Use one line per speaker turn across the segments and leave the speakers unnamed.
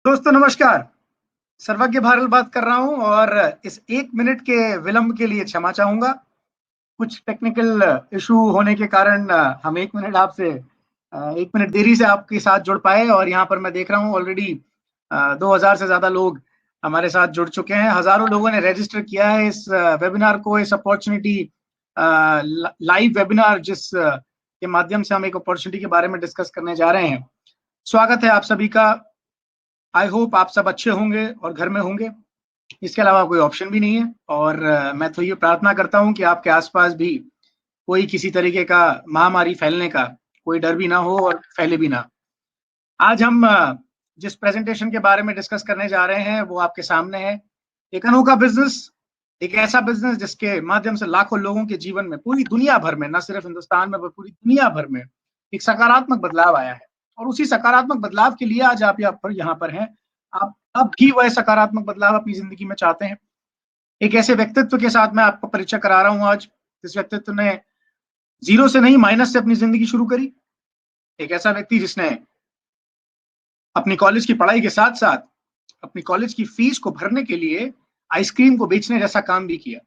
दोस्तों नमस्कार। सर्वज्ञ भारल बात कर रहा हूँ और इस 1 मिनट के विलंब के लिए क्षमा चाहूँगा। कुछ टेक्निकल इश्यू होने के कारण हम 1 मिनट आपसे 1 मिनट देरी से आपके साथ जुड़ पाए और यहाँ पर मैं देख रहा हूँ ऑलरेडी 2000 से ज़्यादा लोग हमारे साथ जुड़ चुके हैं। हज़ारों लोगों ने रजिस्टर किया है इस वेबिनार को, इस अपॉर्च्युनिटी लाइव वेबिनार के माध्यम से हम एक अपॉर्च्युनिटी के बारे में डिस्कस करने जा रहे हैं। स्वागत है आप सभी का। आई होप आप सब अच्छे होंगे और घर में होंगे। इसके अलावा कोई ऑप्शन भी नहीं है और मैं तो ये प्रार्थना करता हूँ कि आपके आसपास भी कोई किसी तरीके का महामारी फैलने का कोई डर भी ना हो और फैले भी ना। आज हम जिस प्रेजेंटेशन के बारे में डिस्कस करने जा रहे हैं वो आपके सामने है। एक अनोखा बिजनेस, एक ऐसा बिजनेस जिसके माध्यम से लाखों लोगों के जीवन में, पूरी दुनिया भर में, न सिर्फ हिंदुस्तान में पूरी दुनिया भर में एक सकारात्मक बदलाव आया है और उसी सकारात्मक बदलाव के लिए आज आप यहाँ पर हैं। आप अब भी वह सकारात्मक बदलाव अपनी जिंदगी में चाहते हैं। एक ऐसे व्यक्तित्व के साथ मैं आपको परिचय करा रहा हूँ आज, जिस व्यक्तित्व ने जीरो से नहीं माइनस से अपनी जिंदगी शुरू करी। एक ऐसा व्यक्ति जिसने अपनी कॉलेज की पढ़ाई के साथ साथ अपनी कॉलेज की फीस को भरने के लिए आइसक्रीम को बेचने जैसा काम भी किया।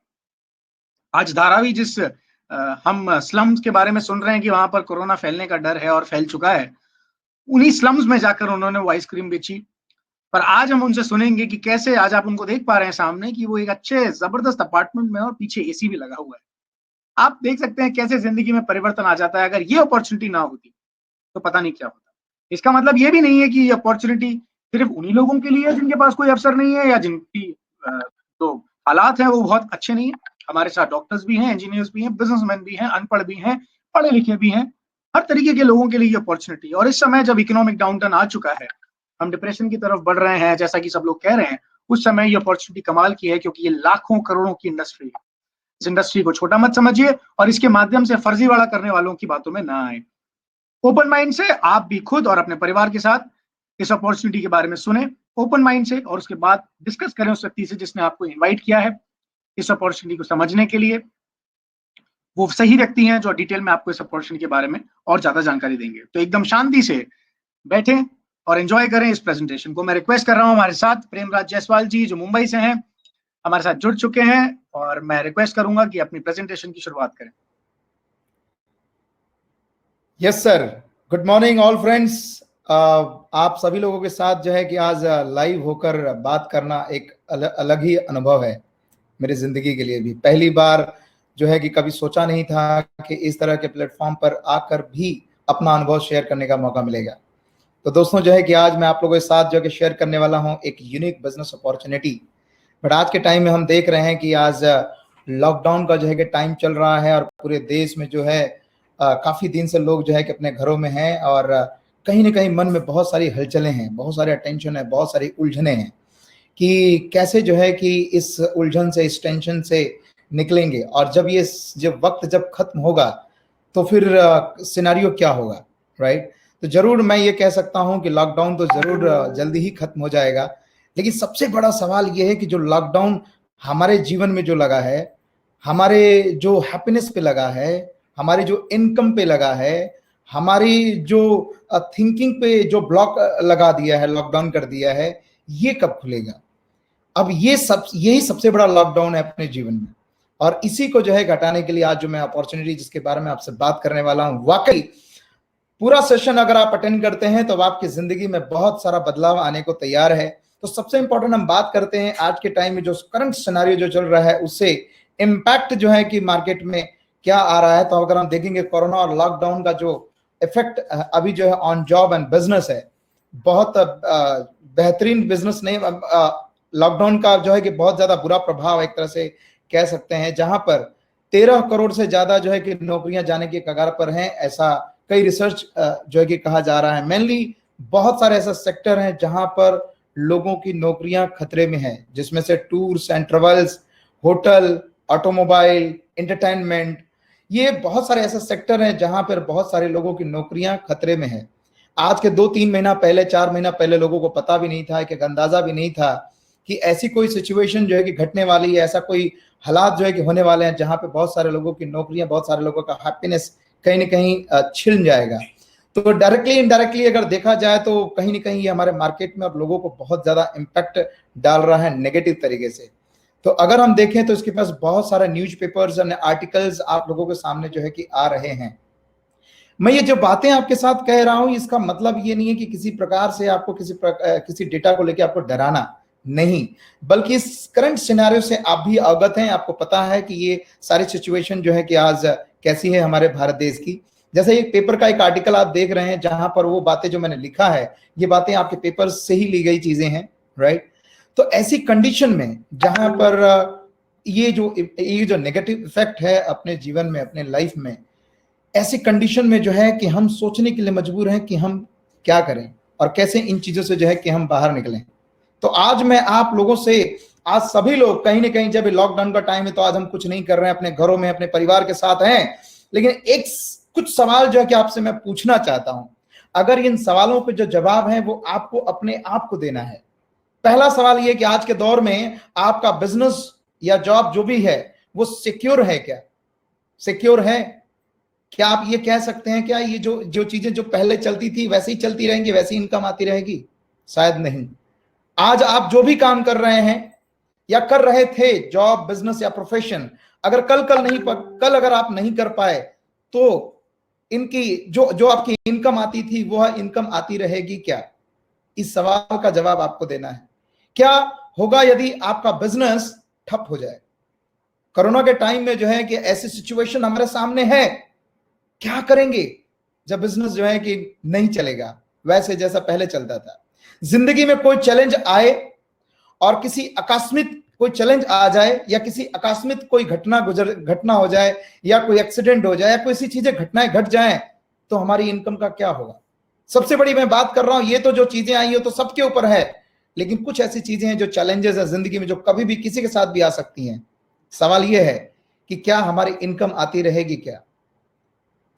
आज धारावी जिस हम स्लम्स के बारे में सुन रहे हैं कि वहां पर कोरोना फैलने का डर है और फैल चुका है, उन्हीं स्लम्स में जाकर उन्होंने वो आइसक्रीम बेची। पर आज हम उनसे सुनेंगे कि कैसे आज आप उनको देख पा रहे हैं सामने कि वो एक अच्छे जबरदस्त अपार्टमेंट में और पीछे एसी भी लगा हुआ है। आप देख सकते हैं कैसे जिंदगी में परिवर्तन आ जाता है। अगर ये अपॉर्चुनिटी ना होती तो पता नहीं क्या होता। इसका मतलब ये भी नहीं है कि ये अपॉर्चुनिटी सिर्फ उन्हीं लोगों के लिए है जिनके पास कोई अवसर नहीं है या जिनकी जो हालात है वो बहुत अच्छे नहीं है। हमारे साथ डॉक्टर्स भी हैं, इंजीनियर्स भी हैं, बिजनेसमैन भी हैं, अनपढ़ भी हैं, पढ़े लिखे भी हैं। हर तरीके के लोगों के लिए ये अपॉर्चुनिटी। और इस समय जब इकोनॉमिक डाउनटर्न आ चुका है, हम डिप्रेशन की तरफ बढ़ रहे हैं जैसा कि सब लोग कह रहे हैं, उस समय ये अपॉर्चुनिटी कमाल की है क्योंकि ये लाखों करोड़ों की इंडस्ट्री है। इस इंडस्ट्री को छोटा मत समझिए और इसके माध्यम से फर्जीवाड़ा करने वालों की बातों में ना आए। ओपन माइंड से आप भी खुद और अपने परिवार के साथ इस अपॉर्चुनिटी के बारे में सुने ओपन माइंड से, और उसके बाद डिस्कस करें उस व्यक्ति से जिसने आपको इनवाइट किया है इस अपॉर्चुनिटी को समझने के लिए। वो सही व्यक्ति हैं जो डिटेल में आपको इस अपॉर्चुनिटी के बारे में और ज्यादा जानकारी देंगे। तो एकदम शांति से बैठें और एंजॉय करें इस प्रेजेंटेशन को। मैं रिक्वेस्ट कर रहा हूं हमारे साथ प्रेमराज जायसवाल जी जो मुंबई से हैं, हमारे साथ जुड़ चुके हैं, और मैं रिक्वेस्ट करूंगा कि अपनी प्रेजेंटेशन की शुरुआत करें।
Yes sir, good morning all friends. आप सभी लोगों के साथ जो है कि आज लाइव होकर बात करना एक अलग ही अनुभव है मेरी जिंदगी के लिए भी। पहली बार जो है कि कभी सोचा नहीं था कि इस तरह के प्लेटफॉर्म पर आकर भी अपना अनुभव शेयर करने का मौका मिलेगा। तो दोस्तों जो है कि आज मैं आप लोगों के साथ जो है कि शेयर करने वाला हूं एक यूनिक बिजनेस अपॉर्चुनिटी। बट आज के टाइम में हम देख रहे हैं कि आज लॉकडाउन का जो है कि टाइम चल रहा है और पूरे देश में जो है काफी दिन से लोग जो है कि अपने घरों में हैं और कहीं ना कहीं मन में बहुत सारी हलचलें हैं, बहुत सारे टेंशन है, बहुत सारी उलझने हैं कि कैसे जो है कि इस उलझन से, इस टेंशन से निकलेंगे और जब वक्त जब खत्म होगा तो फिर सिनेरियो क्या होगा, राइट। तो जरूर मैं ये कह सकता हूं कि लॉकडाउन तो जरूर जल्दी ही खत्म हो जाएगा, लेकिन सबसे बड़ा सवाल ये है कि जो लॉकडाउन हमारे जीवन में जो लगा है, हमारे जो हैप्पीनेस पे लगा है, हमारी जो इनकम पे लगा है, हमारी जो थिंकिंग पे जो ब्लॉक लगा दिया है, लॉकडाउन कर दिया है, ये कब खुलेगा। अब यही सबसे बड़ा लॉकडाउन है अपने जीवन में, और इसी को जो है घटाने के लिए आज जो मैं अपॉर्चुनिटी जिसके बारे में आपसे बात करने वाला हूं, वाकई पूरा सेशन अगर आप अटेंड करते हैं तो आपकी जिंदगी में बहुत सारा बदलाव आने को तैयार है। तो सबसे इंपॉर्टेंट हम बात करते हैं आज के टाइम में जो करंट सिनेरियो जो चल रहा है उससे इम्पैक्ट जो है कि मार्केट में क्या आ रहा है। तो अगर हम देखेंगे कोरोना और लॉकडाउन का जो इफेक्ट अभी जो है ऑन जॉब एंड बिजनेस है, बहुत बेहतरीन बिजनेस नहीं, लॉकडाउन का जो है कि बहुत ज्यादा बुरा प्रभाव एक तरह से कह सकते हैं, जहां पर 13 करोड़ से ज्यादा जो है कि नौकरियां जाने की कगार पर हैं, ऐसा कई रिसर्च जो है कि कहा जा रहा है। मेनली बहुत सारे ऐसे सेक्टर हैं जहां पर लोगों की नौकरियां खतरे में हैं, जिसमें से tours and travels, hotel, automobile, entertainment, ये बहुत सारे ऐसे सेक्टर हैं जहां पर बहुत सारे लोगों की नौकरियां खतरे में हैं। आज के 2-3 महीना पहले, 4 महीना पहले लोगों को पता भी नहीं था, कि अंदाजा भी नहीं था कि ऐसी कोई सिचुएशन जो है कि घटने वाली है, ऐसा कोई हालात जो है कि होने वाले हैं जहां पे बहुत सारे लोगों की नौकरियां, बहुत सारे लोगों का हैप्पीनेस कहीं ना कहीं छिन जाएगा। तो डायरेक्टली इनडायरेक्टली अगर देखा जाए तो कहीं ना कहीं ये हमारे मार्केट में और लोगों को बहुत ज्यादा इम्पैक्ट डाल रहा है नेगेटिव तरीके से। तो अगर हम देखें तो इसके पास बहुत सारे न्यूज़पेपर्स और आर्टिकल्स आप लोगों के सामने जो है कि आ रहे हैं। मैं ये जो बातें आपके साथ कह रहा हूं इसका मतलब ये नहीं है कि किसी प्रकार से आपको किसी डेटा को लेकर आपको डराना नहीं, बल्कि इस करंट सिनेरियो से आप भी अवगत हैं, आपको पता है कि ये सारी सिचुएशन जो है कि आज कैसी है हमारे भारत देश की। जैसे एक पेपर का एक आर्टिकल आप देख रहे हैं जहां पर वो बातें जो मैंने लिखा है ये बातें आपके पेपर से ही ली गई चीजें हैं, राइट। तो ऐसी कंडीशन में जहां पर ये जो नेगेटिव इफेक्ट है अपने जीवन में, अपने लाइफ में, ऐसी कंडीशन में जो है कि हम सोचने के लिए मजबूर हैं कि हम क्या करें और कैसे इन चीजों से जो है कि हम बाहर निकलें। तो आज मैं आप लोगों से, आज सभी लोग कहीं ना कहीं, जब लॉकडाउन का टाइम है तो आज हम कुछ नहीं कर रहे हैं, अपने घरों में अपने परिवार के साथ हैं, लेकिन कुछ सवाल जो है कि आपसे मैं पूछना चाहता हूं। अगर इन सवालों पे जो जवाब है वो आपको अपने आप को देना है। पहला सवाल ये कि आज के दौर में आपका बिजनेस या जॉब जो भी है वो सिक्योर है क्या? सिक्योर है क्या? आप ये कह सकते हैं क्या ये जो चीजें जो पहले चलती थी वैसे ही चलती रहेंगी, वैसी इनकम आती रहेगी? शायद नहीं। आज आप जो भी काम कर रहे हैं या कर रहे थे, जॉब, बिजनेस या प्रोफेशन, अगर कल अगर आप नहीं कर पाए तो इनकी जो आपकी इनकम आती थी वह इनकम आती रहेगी क्या? इस सवाल का जवाब आपको देना है। क्या होगा यदि आपका बिजनेस ठप हो जाए? कोरोना के टाइम में जो है कि ऐसी सिचुएशन हमारे सामने है, क्या करेंगे जब बिजनेस जो है कि नहीं चलेगा वैसे जैसा पहले चलता था? जिंदगी में कोई चैलेंज आए और किसी आकस्मिक कोई चैलेंज आ जाए या किसी आकस्मिक कोई घटना हो जाए या कोई एक्सीडेंट हो जाए या कोई ऐसी चीजें घटनाएं घट जाएं तो हमारी इनकम का क्या होगा? सबसे बड़ी मैं बात कर रहा हूं, ये तो जो चीजें आई हो तो सबके ऊपर है, लेकिन कुछ ऐसी चीजें हैं जो चैलेंजेस है जिंदगी में जो कभी भी किसी के साथ भी आ सकती हैं। सवाल यह है कि क्या हमारी इनकम आती रहेगी क्या?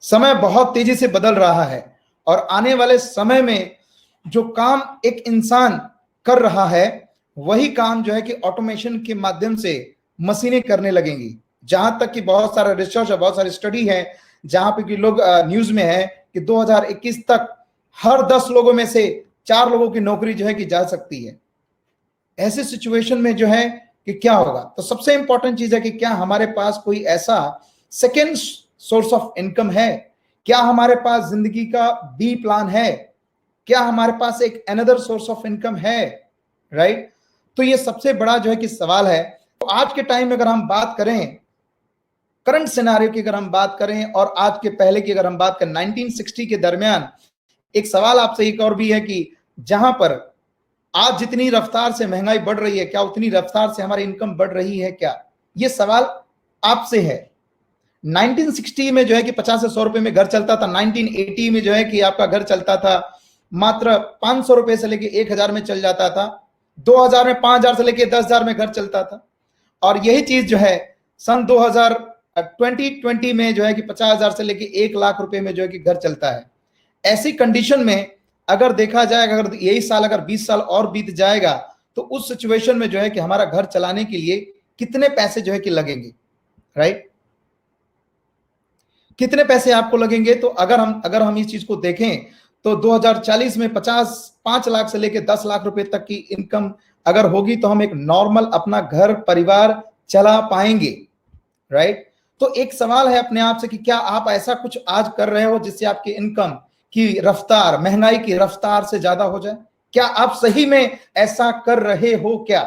समय बहुत तेजी से बदल रहा है और आने वाले समय में जो काम एक इंसान कर रहा है वही काम जो है कि ऑटोमेशन के माध्यम से मशीनें करने लगेंगी। जहां तक कि बहुत सारा रिसर्च और बहुत सारी स्टडी है जहां पे कि लोग न्यूज में है कि 2021 तक हर 10 लोगों में से 4 लोगों की नौकरी जो है कि जा सकती है। ऐसे सिचुएशन में जो है कि क्या होगा? तो सबसे इंपॉर्टेंट चीज है कि क्या हमारे पास कोई ऐसा सेकेंड सोर्स ऑफ इनकम है? क्या हमारे पास जिंदगी का बी प्लान है? क्या हमारे पास एक अनदर सोर्स ऑफ इनकम है? राइट? तो ये सबसे बड़ा जो है कि सवाल है। तो आज के टाइम में अगर हम बात करें, करंट सिनेरियो की अगर हम बात करें और आज के पहले की अगर हम बात करें, 1960 के दरमियान, एक सवाल आपसे एक और भी है कि जहां पर आज जितनी रफ्तार से महंगाई बढ़ रही है क्या उतनी रफ्तार से हमारी इनकम बढ़ रही है क्या? ये सवाल आपसे है। 1960 में जो है कि 50 से 100 रुपए में घर चलता था। 1980 में जो है कि आपका घर चलता था मात्र 500 रुपए से लेके 1000 में चल जाता था। 2000 में 5000 से लेके 10,000 में घर चलता था। और यही चीज जो है सन 2020 में जो है कि 50,000 से लेके 1 लाख रुपए में जो है कि घर चलता है। ऐसी कंडीशन में अगर देखा जाए, अगर यही साल अगर 20 साल और बीत जाएगा तो उस सिचुएशन में जो है कि हमारा घर चलाने के लिए कितने पैसे जो है कि लगेंगे? राइट? कितने पैसे आपको लगेंगे? तो अगर हम इस चीज को देखें तो 2040 में 5 लाख से लेकर 10 लाख रुपए तक की इनकम अगर होगी तो हम एक नॉर्मल अपना घर परिवार चला पाएंगे। राइट? तो एक सवाल है अपने आप से कि क्या आप ऐसा कुछ आज कर रहे हो जिससे आपकी इनकम की रफ्तार महंगाई की रफ्तार से ज्यादा हो जाए? क्या आप सही में ऐसा कर रहे हो क्या?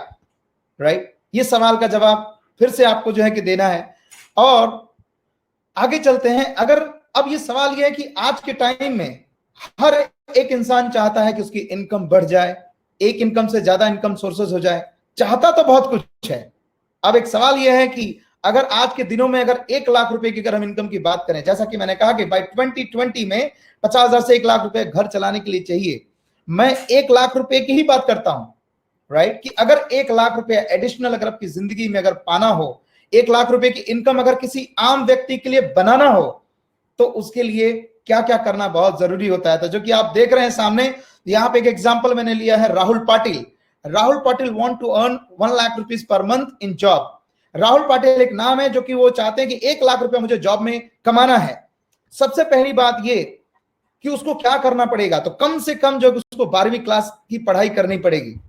राइट? ये सवाल का जवाब फिर से आपको जो है कि देना है। और आगे चलते हैं। अगर अब ये सवाल ये है कि आज के टाइम में हर एक इंसान चाहता है कि उसकी इनकम बढ़ जाए, एक इनकम से ज्यादा इनकम सोर्सेज हो जाए, चाहता तो बहुत कुछ है। अब एक सवाल यह है कि अगर आज के दिनों में अगर 1 लाख रुपए की अगर हम इनकम की बात करें, जैसा कि मैंने कहा कि बाय 2020 में 50,000 से 1 लाख रुपए घर चलाने के लिए चाहिए। मैं 1 लाख रुपए की ही बात करता हूं। राइट? कि अगर 1 लाख रुपए एडिशनल अगर आपकी जिंदगी में अगर पाना हो, 1 लाख रुपए की इनकम अगर किसी आम व्यक्ति के लिए बनाना हो तो उसके लिए क्या क्या करना बहुत जरूरी होता है। तो जो कि आप देख रहे हैं सामने, यहां पे एक एग्जांपल मैंने लिया है Rahul Patil. Rahul Patil want to earn 1 lakh rupees per month in job. Rahul Patil एक नाम है जो कि वो चाहते हैं कि 1 लाख रुपए मुझे जॉब में कमाना है। सबसे पहली बात ये कि उसको क्या करना पड़ेगा, तो कम से कम जो उसको 12वीं क्लास की पढ़ाई करनी पड़ेगी।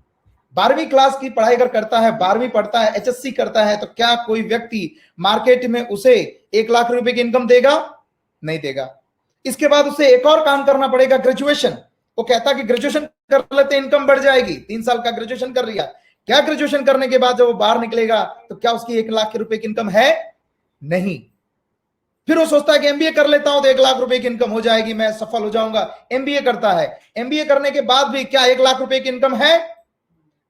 12वीं क्लास की पढ़ाई अगर करता है, 12वीं पढ़ता है, HSC करता है, तो क्या कोई व्यक्ति मार्केट में उसे 1 लाख रुपए की इनकम देगा? नहीं देगा। इसके बाद उसे एक और काम करना पड़ेगा, ग्रेजुएशन। वो कहता कि ग्रेजुएशन कर लेते इनकम बढ़ जाएगी, 3 साल का ग्रेजुएशन कर लिया। क्या ग्रेजुएशन करने के बाद जब वो बाहर निकलेगा तो क्या उसकी 1 लाख रुपए की इनकम है? नहीं। फिर वो सोचता है कि MBA कर लेता हूं तो 1 लाख रुपए की इनकम हो जाएगी, मैं सफल हो जाऊंगा। MBA करता है, MBA करने के बाद भी क्या 1 लाख रुपए की इनकम है?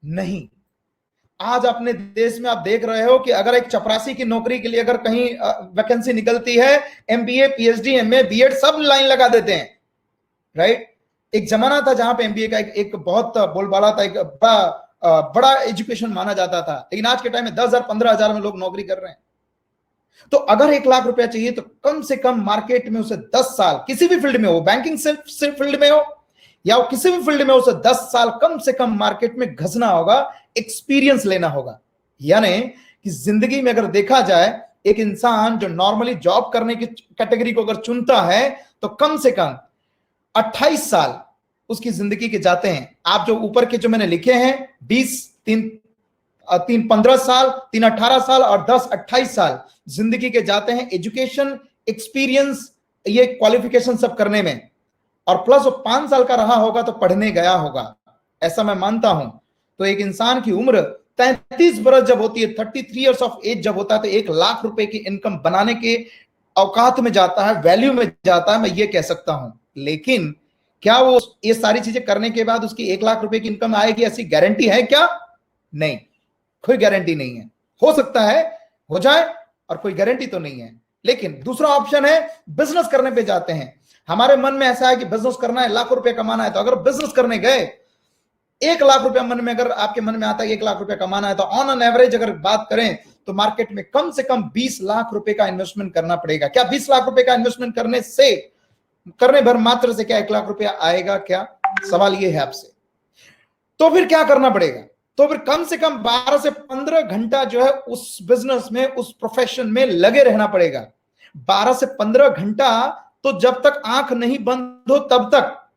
नहीं। आज अपने देश में आप देख रहे हो कि अगर एक चपरासी की नौकरी के लिए अगर कहीं वैकेंसी निकलती है, MBA, PhD, MA, B.Ed सब लाइन लगा देते हैं, राइट। एक जमाना था जहां पे MBA का एक बहुत बोलबाला था, एक बड़ा एजुकेशन माना जाता था, लेकिन आज के टाइम में 10,000 15,000 में लोग नौकरी कर रहे हैं। तो अगर 1 लाख रुपया चाहिए तो कम से कम मार्केट में उसे 10 साल किसी भी फील्ड में हो, बैंकिंग फील्ड में हो या वो किसी भी फील्ड में, उसे 10 साल कम से कम मार्केट में घसना होगा, एक्सपीरियंस लेना होगा। यानी कि जिंदगी में अगर देखा जाए, एक इंसान जो नॉर्मली जॉब करने की कैटेगरी को अगर चुनता है तो कम से कम 28 साल उसकी जिंदगी के जाते हैं। आप जो ऊपर के जो मैंने लिखे हैं 20, 3 15 साल, 3 18 साल और 10 28 साल जिंदगी के जाते हैं एजुकेशन, एक्सपीरियंस, ये क्वालिफिकेशन सब करने में, और प्लस वो 5 साल का रहा होगा तो पढ़ने गया होगा, ऐसा मैं मानता हूं। तो एक इंसान की उम्र 33 बरस जब होती है, 33 इयर्स ऑफ एज जब होता है, तो 1 लाख रुपए की इनकम बनाने के औकात में जाता है, वैल्यू में जाता है, मैं ये कह सकता हूं। लेकिन क्या वो ये सारी चीजें करने के बाद उसकी 1 लाख रुपए की इनकम आएगी, ऐसी गारंटी है क्या? नहीं, कोई गारंटी नहीं है। हो सकता है हो जाए और कोई गारंटी तो नहीं है। लेकिन दूसरा ऑप्शन है, बिजनेस करने पे जाते हैं। हमारे मन में ऐसा है कि बिजनेस करना है, लाखों रुपए कमाना है, तो अगर बिजनेस करने गए 1 लाख रुपया मन में, अगर आपके मन में आता है 1 लाख रुपया कमाना है, तो ऑन एन एवरेज अगर बात करें तो मार्केट में कम से कम 20 लाख रुपए का इन्वेस्टमेंट करना पड़ेगा। क्या 20 लाख रुपए का इन्वेस्टमेंट करने भर मात्र से क्या 1 लाख रुपया आएगा? क्या सवाल ये है आपसे। तो फिर क्या करना पड़ेगा? तो फिर कम से कम 12 से 15 घंटा जो है उस बिजनेस में, उस प्रोफेशन में लगे रहना पड़ेगा। 12 से 15 घंटा तो जब तक आंख नहीं बंद हो तब तक।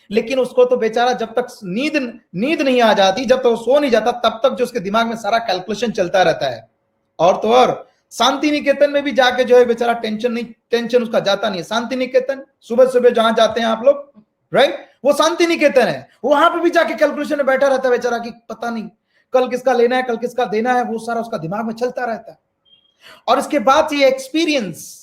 लेकिन उसको तो बेचारा जब तक नींद नहीं आ जाती, जब तक वो सो नहीं जाता, तब तक जो उसके दिमाग में सारा कैलकुलेशन चलता रहता है। और तो और शांति निकेतन में भी जाके जो है बेचारा टेंशन उसका जाता नहीं है। शांति निकेतन सुबह सुबह जहां जाते हैं आप लोग, राइट, वो शांति निकेतन है। वहां पे भी जाके कैलकुलेशन में बैठा रहता है बेचारा कि पता नहीं कल किसका लेना है, कल किसका देना है, वो सारा उसका दिमाग में चलता रहता है। और इसके बाद ये एक्सपीरियंस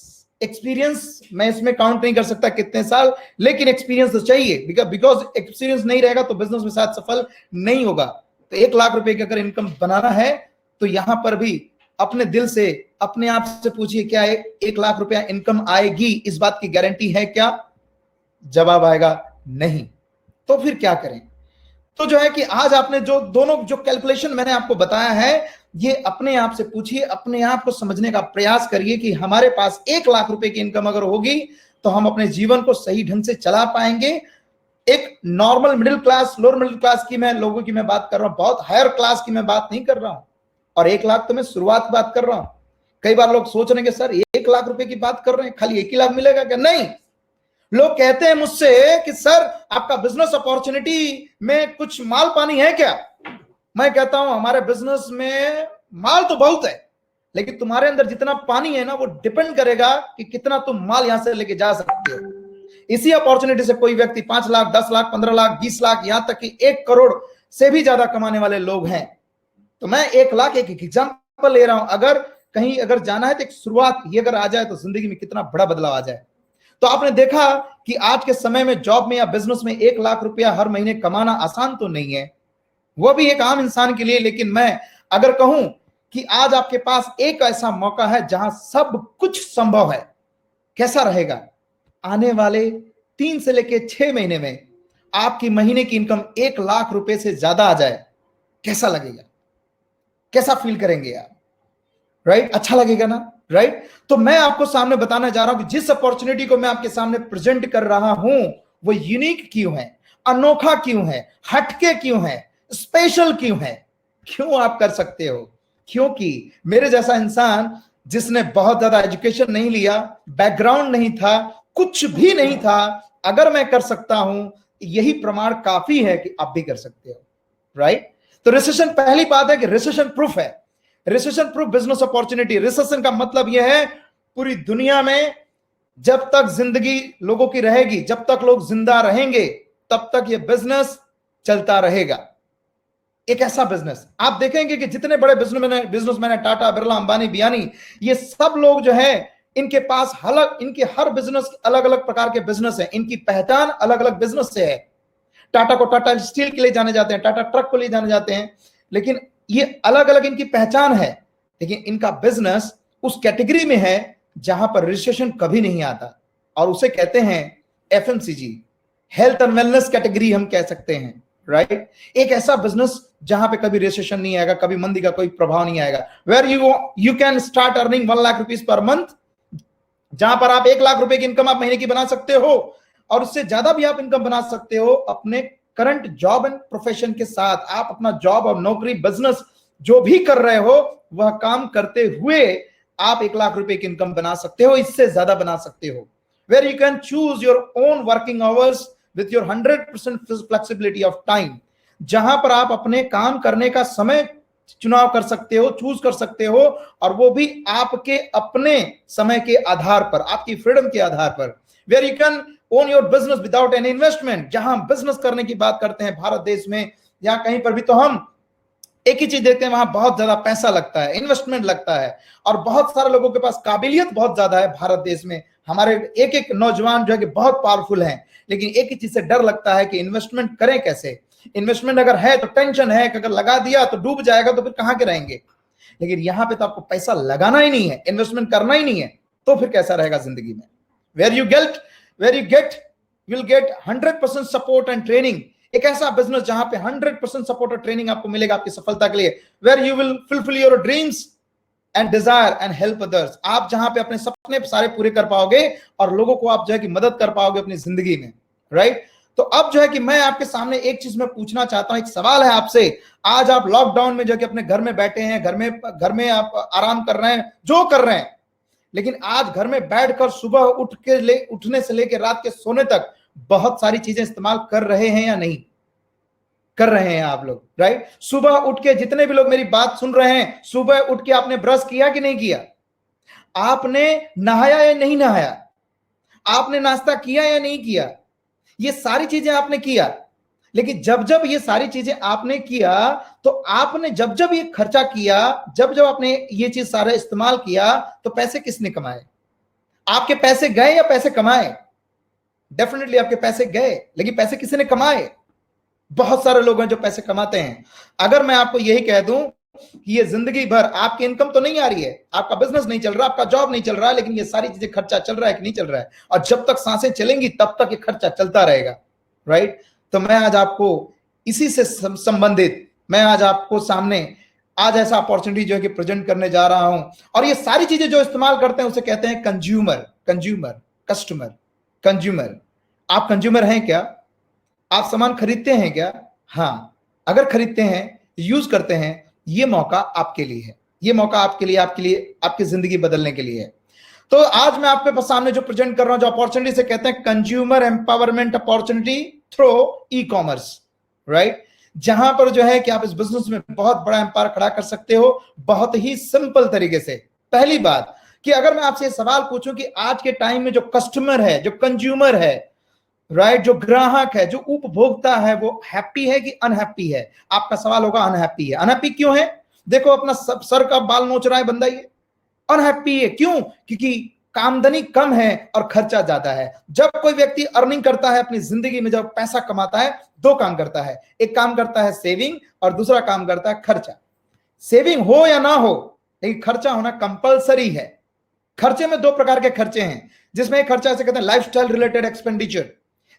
मैं इसमें काउंट नहीं कर सकता कितने साल, लेकिन एक्सपीरियंस तो चाहिए, बिकॉज एक्सपीरियंस नहीं रहेगा तो बिजनेस में शायद सफल नहीं होगा। तो 1 लाख रुपए की अगर इनकम बनाना है तो यहां पर भी अपने दिल से अपने आप से पूछिए, क्या 1 लाख रुपया इनकम आएगी? इस बात की गारंटी है क्या? जवाब आएगा नहीं। तो फिर क्या करें? तो जो है कि आज आपने जो दोनों जो कैलकुलेशन मैंने आपको बताया है, ये अपने आप से पूछिए, अपने आप को समझने का प्रयास करिए कि हमारे पास 1 लाख रुपए की इनकम अगर होगी तो हम अपने जीवन को सही ढंग से चला पाएंगे। एक normal middle class, lower middle class की मैं लोगों की मैं बात कर रहा हूं, बहुत हायर क्लास की मैं बात नहीं कर रहा हूं। और 1 लाख तो मैं शुरुआत बात कर रहा हूं। कई बार लोग सोच रहे हैं कि सर 1 लाख रुपए की बात कर रहे हैं, खाली 1 ही लाख मिलेगा क्या? नहीं। लोग कहते हैं मुझसे कि सर आपका बिजनेस अपॉर्चुनिटी में कुछ माल पानी है क्या? मैं कहता हूं हमारे बिजनेस में माल तो बहुत है, लेकिन तुम्हारे अंदर जितना पानी है ना, वो डिपेंड करेगा कि कितना तुम माल यहां से लेके जा सकते हो। इसी अपॉर्चुनिटी से कोई व्यक्ति 5 लाख, 10 लाख, 15 लाख, 20 लाख, यहां तक कि 1 करोड़ से भी ज्यादा कमाने वाले लोग हैं। तो मैं 1 लाख एक एग्जाम्पल ले रहा हूं। अगर कहीं अगर जाना है तो एक शुरुआत ये अगर आ जाए तो जिंदगी में कितना बड़ा बदलाव आ जाए। तो आपने देखा कि आज के समय में जॉब में या बिजनेस में 1 लाख रुपया हर महीने कमाना आसान तो नहीं है, वो भी एक आम इंसान के लिए। लेकिन मैं अगर कहूं कि आज आपके पास एक ऐसा मौका है जहां सब कुछ संभव है, कैसा रहेगा? आने वाले 3 से लेकर 6 महीने में आपकी महीने की इनकम 1 लाख रुपए से ज्यादा आ जाए, कैसा लगेगा? कैसा फील करेंगे आप? राइट, अच्छा लगेगा ना? राइट। तो मैं आपको सामने बताना चाह रहा हूं कि जिस अपॉर्चुनिटी को मैं आपके सामने प्रेजेंट कर रहा हूं वो यूनिक क्यों है, अनोखा क्यों है, हटके क्यों है, स्पेशल क्यों है? क्यों आप कर सकते हो? क्योंकि मेरे जैसा इंसान जिसने बहुत ज्यादा एजुकेशन नहीं लिया, बैकग्राउंड नहीं था, कुछ भी नहीं था, अगर मैं कर सकता हूं, यही प्रमाण काफी है कि आप भी कर सकते हो, राइट? तो रिसेशन, पहली बात है कि रिसेशन प्रूफ है, recession proof business opportunity. Recession का मतलब यह है पूरी दुनिया में जब तक जिंदगी लोगों की रहेगी, जब तक लोग जिंदा रहेंगे, तब तक यह बिजनेस चलता रहेगा। एक ऐसा बिजनेस आप देखेंगे कि जितने बड़े बिजनेसमैन है, टाटा, बिरला, अंबानी, बियानी, ये सब लोग जो है, इनके पास इनके हर बिजनेस अलग अलग प्रकार के बिजनेस है, इनकी पहचान अलग अलग बिजनेस से है। टाटा को टाटा स्टील के लिए जाने जाते हैं, टाटा ट्रक को लिए जाने जाते हैं, लेकिन ये अलग अलग इनकी पहचान है, लेकिन इनका बिजनेस उस कैटेगरी में है जहां पर रिसेशन कभी नहीं आता, और उसे कहते हैं FMCG, health and wellness category हम कह सकते हैं, राइट? एक ऐसा बिजनेस जहां पे कभी रिसेशन नहीं आएगा, कभी मंदी का कोई प्रभाव नहीं आएगा, where you can start earning 1 lakh rupees per month, जहां पर आप 1 लाख रुपए की इनकम आप महीने की बना सकते हो, और उससे ज्यादा भी आप इनकम बना सकते हो अपने करंट जॉब एंड प्रोफेशन के साथ। आप अपना जॉब और नौकरी, बिजनेस जो भी कर रहे हो, वह काम करते हुए आप 1 लाख रुपए की इनकम बना सकते हो, इससे ज्यादा बना सकते हो। Where you can choose your own working hours with your 100% flexibility of time, जहां पर आप अपने काम करने का समय चुनाव कर सकते हो, चूज कर सकते हो, और वो भी आपके अपने समय के आधार पर, आपकी फ्रीडम के आधार पर। Where you can own your business without any investment, जहां बिजनेस करने की बात करते हैं भारत देश में या कहीं पर भी, तो हम एक ही चीज देखते हैं, वहां बहुत ज्यादा पैसा लगता है, इन्वेस्टमेंट लगता है, और बहुत सारे लोगों के पास काबिलियत बहुत ज्यादा है भारत देश में। हमारे एक एक नौजवान जो है कि बहुत पावरफुल हैं, लेकिन एक ही चीज से डर लगता है कि इन्वेस्टमेंट करें कैसे। इन्वेस्टमेंट अगर है तो टेंशन है कि अगर लगा दिया तो डूब जाएगा, तो फिर कहां के रहेंगे। लेकिन यहां पे तो आपको पैसा लगाना ही नहीं है, इन्वेस्टमेंट करना ही नहीं है, तो फिर कैसा रहेगा जिंदगी में। Where you get will get 100% support and training. एक ऐसा बिजनेस जहां पे 100% सपोर्ट और ट्रेनिंग आपको मिलेगा आपकी सफलता के लिए। Where you will fulfil your dreams and desire and help others, आप जहां पे अपने सपने सारे पूरे कर पाओगे और लोगों को आप जो है कि मदद कर पाओगे अपनी जिंदगी में, राइट? तो अब जो है कि मैं आपके सामने एक चीज मैं पूछना चाहता हूं, एक सवाल है आपसे। आज आप लॉकडाउन में जो है कि अपने घर में बैठे हैं, घर में आप आराम कर रहे हैं, जो कर रहे हैं, लेकिन आज घर में बैठकर सुबह उठने से लेकर रात के सोने तक बहुत सारी चीजें इस्तेमाल कर रहे हैं या नहीं कर रहे हैं आप लोग, राइट? सुबह उठ के जितने भी लोग मेरी बात सुन रहे हैं, सुबह उठ के आपने ब्रश किया कि नहीं किया? आपने नहाया या नहीं नहाया? आपने नाश्ता किया या नहीं किया? ये सारी चीजें आपने किया, लेकिन जब जब ये सारी चीजें आपने किया, तो आपने जब जब ये खर्चा किया, जब जब आपने ये चीज सारा इस्तेमाल किया, तो पैसे किसने कमाए? आपके पैसे गए या पैसे कमाए? डेफिनेटली आपके पैसे गए, लेकिन पैसे किसने कमाए? बहुत सारे लोग हैं जो पैसे कमाते हैं। अगर मैं आपको यही कह दूं कि ये जिंदगी भर आपकी इनकम तो नहीं आ रही है, आपका बिजनेस नहीं चल रहा, आपका जॉब नहीं चल रहा, लेकिन ये सारी चीजें खर्चा चल रहा है कि नहीं चल रहा है, और जब तक सांसें चलेंगी तब तक ये खर्चा चलता रहेगा, राइट? तो मैं आज आपको इसी से संबंधित, मैं आज आपको सामने आज ऐसा अपॉर्चुनिटी जो है कि प्रेजेंट करने जा रहा हूं। और ये सारी चीजें जो इस्तेमाल करते हैं उसे कहते हैं कंज्यूमर। आप कंज्यूमर हैं क्या? आप सामान खरीदते हैं क्या? हाँ, अगर खरीदते हैं, यूज करते हैं, ये मौका आपके लिए है, ये मौका आपके लिए आपकी जिंदगी बदलने के लिए है। तो आज मैं आपके सामने जो प्रेजेंट कर रहा हूं, जो अपॉर्चुनिटी से कहते हैं consumer empowerment opportunity through e commerce, right? जहां पर जो है कि आप इस बिजनेस में बहुत बड़ा एम्पायर खड़ा कर सकते हो, बहुत ही सिंपल तरीके से। पहली बात कि अगर मैं आपसे सवाल पूछूं कि आज के टाइम में जो कस्टमर है, जो कंज्यूमर है, राइट, जो ग्राहक है, जो उपभोक्ता है, वो हैप्पी है कि अनहैप्पी है? आपका सवाल होगा अनहैप्पी है। अनहैप्पी क्यों है? देखो, अपना सर का बाल नोच रहा है बंदा, ये अनहैप्पी है। क्यों? क्योंकि आमदनी कम है और खर्चा ज्यादा है। जब कोई व्यक्ति अर्निंग करता है अपनी जिंदगी में, जब पैसा कमाता है, दो काम करता है, एक काम करता है सेविंग और दूसरा काम करता है खर्चा। सेविंग हो या ना हो, लेकिन खर्चा होना कंपलसरी है। खर्चे में दो प्रकार के खर्चे हैं, जिसमें एक खर्चा ऐसे कहते हैं लाइफस्टाइल रिलेटेड एक्सपेंडिचर,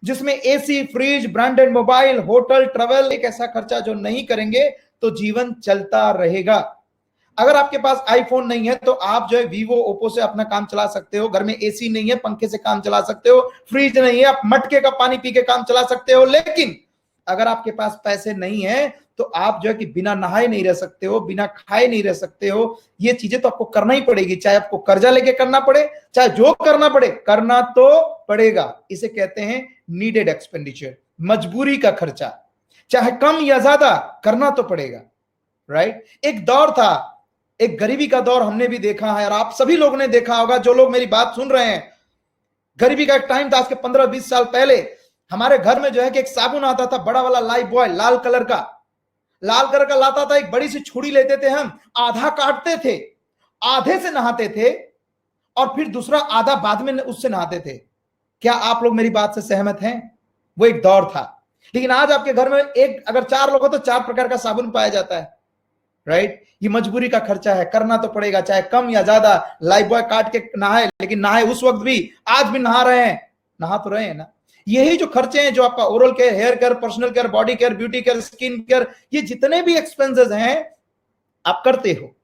जिसमें AC, fridge, branded mobile, hotel, travel, एक ऐसा खर्चा जो नहीं करेंगे तो जीवन चलता रहेगा। अगर आपके पास आईफोन नहीं है तो आप जो है वीवो, ओप्पो से अपना काम चला सकते हो। घर में एसी नहीं है, पंखे से काम चला सकते हो। फ्रिज नहीं है, आप मटके का पानी पी के काम चला सकते हो। लेकिन अगर आपके पास पैसे नहीं है तो आप जो है कि बिना नहाए नहीं रह सकते हो, बिना खाए नहीं रह सकते हो। ये चीजें तो आपको करना ही पड़ेगी, चाहे आपको कर्जा लेके करना पड़े, चाहे जो करना पड़े, करना तो पड़ेगा। इसे कहते हैं नीडेड एक्सपेंडिचर, मजबूरी का खर्चा, चाहे कम या ज्यादा करना तो पड़ेगा, राइट। एक दौर था, एक गरीबी का दौर हमने भी देखा है और आप सभी लोगों ने देखा होगा जो लोग मेरी बात सुन रहे हैं। गरीबी का एक टाइम था, आज के 15-20 साल पहले हमारे घर में जो है कि एक साबुन आता था बड़ा वाला लाइफ बॉय, लाल कलर का लाता था, एक बड़ी सी छुरी लेते थे, हम आधा काटते थे, आधे से नहाते थे और फिर दूसरा आधा बाद में उससे नहाते थे। क्या आप लोग मेरी बात से सहमत हैं? वो एक दौर था। लेकिन आज आपके घर में एक अगर 4 लोग हो तो 4 प्रकार का साबुन पाया जाता है, राइट। ये मजबूरी का खर्चा है, करना तो पड़ेगा, चाहे कम या ज्यादा। लाइफ बॉय काट के नहाए, लेकिन नहाए उस वक्त भी, आज भी नहा रहे हैं, नहा तो रहे हैं ना। यही जो खर्चे हैं, जो आपका oral care, hair care, personal care, body care, beauty care, skin care, ये जितने भी एक्सपेंसेस हैं आप करते हो।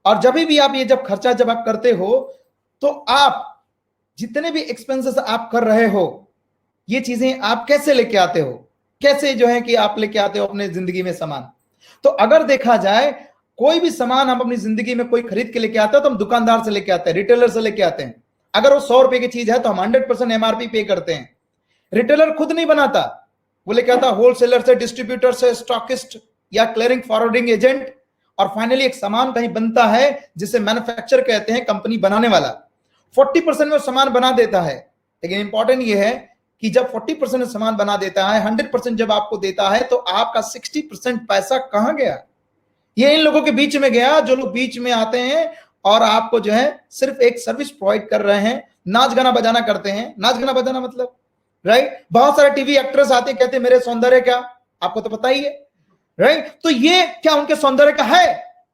और जब भी आप ये जब खर्चा जब आप करते हो तो आप जितने भी एक्सपेंसेस आप कर रहे हो, ये चीजें आप कैसे लेके आते हो, कैसे जो है कि आप लेके आते हो अपने जिंदगी में सामान। तो अगर देखा जाए कोई भी सामान हम अपनी जिंदगी में कोई खरीद के लेके आते हैं तो हम दुकानदार से लेके आते हैं, रिटेलर से लेके आते हैं। अगर वो 100 रुपए की चीज है तो हम 100% एमआरपी पे करते हैं। रिटेलर खुद नहीं बनाता, वो लेके आता होलसेलर से, डिस्ट्रीब्यूटर से, स्टॉकिस्ट या क्लियरिंग फॉरवर्डिंग एजेंट, और फाइनली एक सामान कहीं बनता है जिसे मैन्युफैक्चर कहते हैं, कंपनी बनाने वाला 40% में सामान बना देता है। लेकिन इंपॉर्टेंट ये है कि जब 40% सामान बना देता है, 100% जब आपको देता है, तो आपका 60% पैसा कहां गया? ये इन लोगों के बीच में गया जो लोग बीच में आते हैं और आपको जो है सिर्फ एक सर्विस प्रोवाइड कर रहे हैं, नाच गाना बजाना करते हैं। नाच गाना बजाना मतलब, राइट। बहुत सारे टीवी एक्ट्रेस आते हैं, कहते हैं मेरे सौंदर्य क्या, आपको तो पता ही है, राइट। तो ये क्या उनके सौंदर्य का है?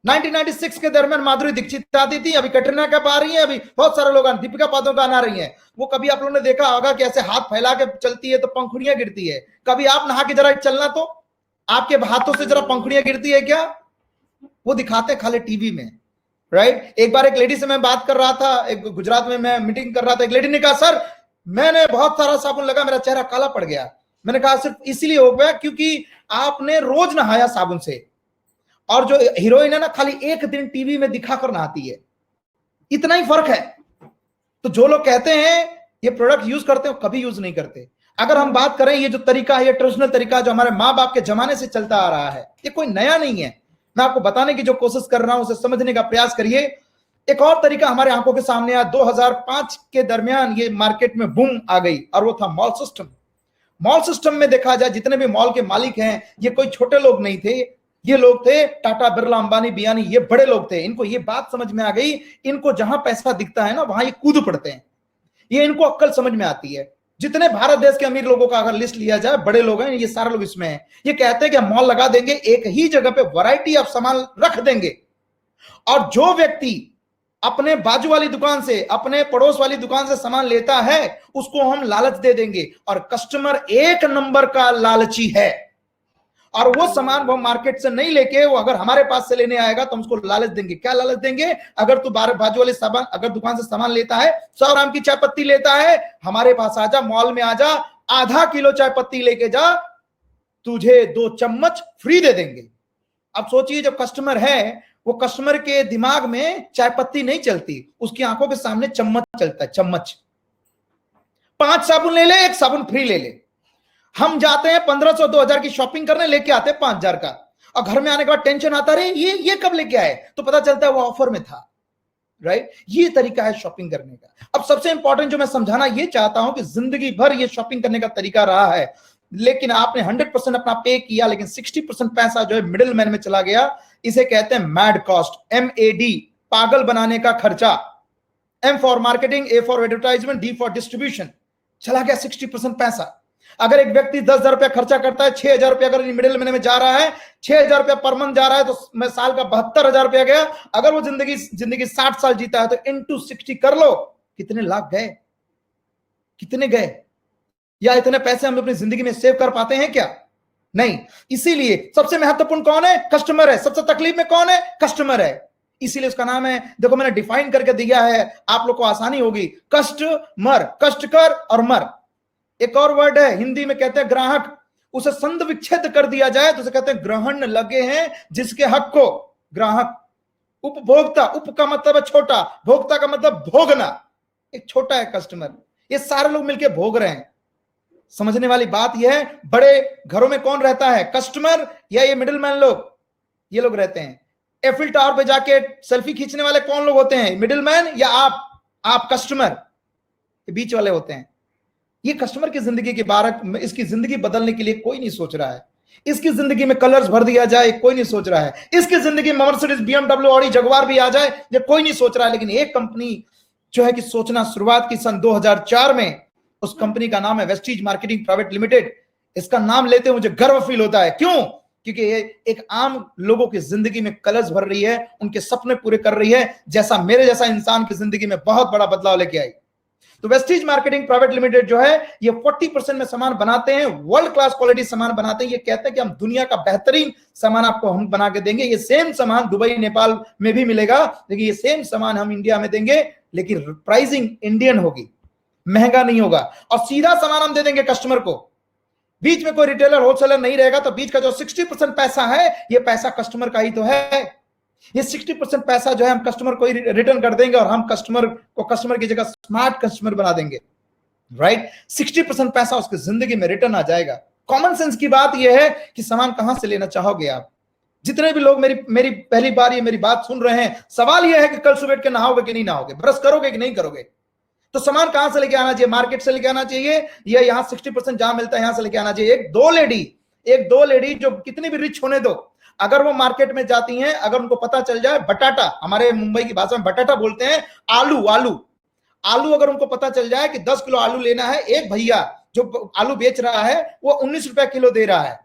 1996 के दरमियान माधुरी दीक्षित आती थी, अभी कटरीना कैफ आ रही है, अभी बहुत सारे लोग, दीपिका पादुकोण आ रही हैं। वो कभी आप लोगों ने देखा होगा कि ऐसे हाथ फैला के चलती है तो पंखुड़ियां गिरती है। कभी आप नहा के जरा चलना तो आपके हाथों से जरा पंखुड़ियां गिरती है क्या? वो दिखाते खाली टीवी में, राइट। एक बार एक लेडी से मैं बात कर रहा था, एक गुजरात में मैं मीटिंग कर रहा था, एक लेडी ने कहा सर मैंने बहुत सारा साबुन लगा, मेरा चेहरा काला पड़ गया। मैंने कहा सिर्फ इसलिए हो गया क्योंकि आपने रोज नहाया साबुन से, और जो हीरोइन है ना खाली एक दिन टीवी में दिखाकर नहाती है, इतना ही फर्क है। तो जो लोग कहते हैं ये प्रोडक्ट यूज करते हो, कभी यूज नहीं करते। अगर हम बात करें ये जो तरीका है, ये ट्रेडिशनल तरीका जो हमारे माँ बाप के जमाने से चलता आ रहा है, ये कोई नया नहीं है। मैं आपको बताने की जो कोशिश कर रहा हूं उसे समझने का प्रयास करिए। एक और तरीका हमारे आंखों के सामने आया 2005 के दरमियान, ये मार्केट में बूम आ गई, और वो था मॉल सिस्टम। मॉल सिस्टम में देखा जाए जितने भी मॉल के मालिक हैं, ये कोई छोटे लोग नहीं थे, ये लोग थे टाटा, बिरला, अंबानी, बियानी, ये बड़े लोग थे। इनको ये बात समझ में आ गई, इनको जहां पैसा दिखता है ना वहां ये कूद पड़ते हैं। ये इनको अक्ल समझ में आती है। जितने भारत देश के अमीर लोगों का अगर लिस्ट लिया जाए, बड़े लोग हैं, ये सारे लोग इसमें हैं। ये कहते हैं कि हम मॉल लगा देंगे, एक ही जगह पे वैरायटी ऑफ सामान रख देंगे, और जो व्यक्ति अपने बाजू वाली दुकान से, अपने पड़ोस वाली दुकान से सामान लेता है उसको हम लालच दे देंगे। और कस्टमर 1 नंबर का लालची है, और वो सामान वो मार्केट से नहीं लेके वो अगर हमारे पास से लेने आएगा तो हम उसको लालच देंगे। क्या लालच देंगे? अगर तू बाजू वाले सामान अगर दुकान से सामान लेता है, 100 ग्राम की चाय पत्ती लेता है, हमारे पास आ जा, मॉल में आ जा, आधा किलो चाय पत्ती लेके जा, तुझे 2 चम्मच फ्री दे देंगे। अब सोचिए जब कस्टमर है, वो कस्टमर के दिमाग में चाय पत्ती नहीं चलती, उसकी आंखों के सामने चम्मच चलता है, चम्मच। 5 साबुन ले ले, 1 साबुन फ्री ले ले। हम जाते हैं 1500-2000 की शॉपिंग करने, लेके आते हैं 5000 का, और घर में आने के बाद टेंशन आता रहे ये कब लेके आए, तो पता चलता है वो ऑफर में था, राइट। ये तरीका है शॉपिंग करने का। अब सबसे इंपॉर्टेंट जो मैं समझाना ये चाहता हूं कि जिंदगी भर ये शॉपिंग करने का तरीका रहा है, लेकिन आपने 100% अपना पे किया, लेकिन 60% पैसा जो है मिडिल मैन में चला गया। इसे कहते हैं मैड कॉस्ट, MAD, पागल बनाने का खर्चा। M for marketing, A for advertisement, D for distribution. चला गया 60% पैसा। अगर एक व्यक्ति 10,000 रुपया खर्चा करता है, 6,000 रुपया अगर मिडिल महीने में जा रहा है, 6,000 रुपया पर मंथ जा रहा है, तो मैं साल का 72,000 रुपया गया। अगर वो जिंदगी 60 साल जीता है तो इंटू 60 कर लो, कितने लाख गए, कितने गए? या इतने पैसे हम अपनी जिंदगी में सेव कर पाते हैं क्या? नहीं। इसीलिए सबसे महत्वपूर्ण कौन है? कस्टमर है। सबसे तकलीफ में कौन है? कस्टमर है। इसीलिए उसका नाम है, देखो मैंने डिफाइन करके दिया है, आप लोग को आसानी होगी। कस्टमर, कष्ट कर और मर। एक और वर्ड है हिंदी में कहते हैं ग्राहक, उसे संध विच्छेद कर दिया जाए तो उसे कहते हैं ग्रहण लगे हैं जिसके हक को। ग्राहक, उपभोक्ता, उप का मतलब है छोटा, भोक्ता का मतलब भोगना। एक छोटा है कस्टमर, ये सारे लोग मिलकर भोग रहे हैं, समझने वाली बात यह है, बड़े घरों में कौन रहता है, कस्टमर या ये मिडिल मैन लोग, ये लोग रहते हैं। एफिल टावर पे जाके सेल्फी खींचने वाले कौन लोग होते हैं, मिडिल मैन या आप कस्टमर, ये बीच वाले होते हैं। ये कस्टमर की जिंदगी के बारे, इसकी जिंदगी बदलने के लिए कोई नहीं सोच रहा है। इसकी जिंदगी में कलर्स भर दिया जाए, कोई नहीं सोच रहा है। इसकी जिंदगी में मर्सिडीज, बीएमडब्ल्यू, ऑडी, जगुआर भी आ जाए, ये कोई नहीं सोच रहा है। लेकिन एक कंपनी जो है कि सोचना शुरुआत की सन 2004 में, उस कंपनी का नाम है वेस्टीज मार्केटिंग प्राइवेट लिमिटेड। इसका नाम लेते हुए मुझे गर्व फील होता है। क्यों? क्योंकि ये एक आम लोगों की जिंदगी में कलर्स भर रही है, उनके सपने पूरे कर रही है, जैसा मेरे जैसा इंसान की जिंदगी में बहुत बड़ा बदलाव लेके आई। तो वेस्टीज मार्केटिंग प्राइवेट लिमिटेड जो है, ये 40% में सामान बनाते हैं, वर्ल्ड क्लास क्वालिटी सामान बनाते हैं। ये कहते हैं कि हम दुनिया का बेहतरीन सामान आपको हम बना के देंगे। ये सेम सामान दुबई, नेपाल में भी मिलेगा, लेकिन ये सेम सामान हम इंडिया में देंगे, लेकिन प्राइसिंग इंडियन होगी, महंगा नहीं होगा, और सीधा सामान हम दे देंगे कस्टमर को। बीच में कोई रिटेलर, होलसेलर नहीं रहेगा। तो बीच का जो 60% पैसा है, ये पैसा कस्टमर का ही तो है। ये 60% पैसा जो है हम कस्टमर को ही रिटर्न कर देंगे, और हम कस्टमर को कस्टमर की जगह स्मार्ट कस्टमर बना देंगे, राइट। 60% पैसा उसकी जिंदगी में रिटर्न आ जाएगा। कॉमन सेंस की बात यह है कि सामान कहां से लेना चाहोगे आप। जितने भी लोग मेरी पहली बार ये मेरी बात सुन रहे हैं, सवाल यह है कि कल सुबह के नहाओगे कि नहीं नहाओगे, ब्रश करोगे कि नहीं करोगे। तो सामान कहां से लेके आना चाहिए, मार्केट से लेके आना चाहिए, या यहां 60% जहां मिलता है यहां से लेके आना चाहिए। एक दो लेडी जो कितनी भी रिच होने दो, अगर वो मार्केट में जाती हैं, अगर उनको पता चल जाए बटाटा, हमारे मुंबई की भाषा में बटाटा बोलते हैं, आलू अगर उनको पता चल जाए कि 10 किलो आलू लेना है, एक भैया जो आलू बेच रहा है वो 19 रुपए किलो दे रहा है,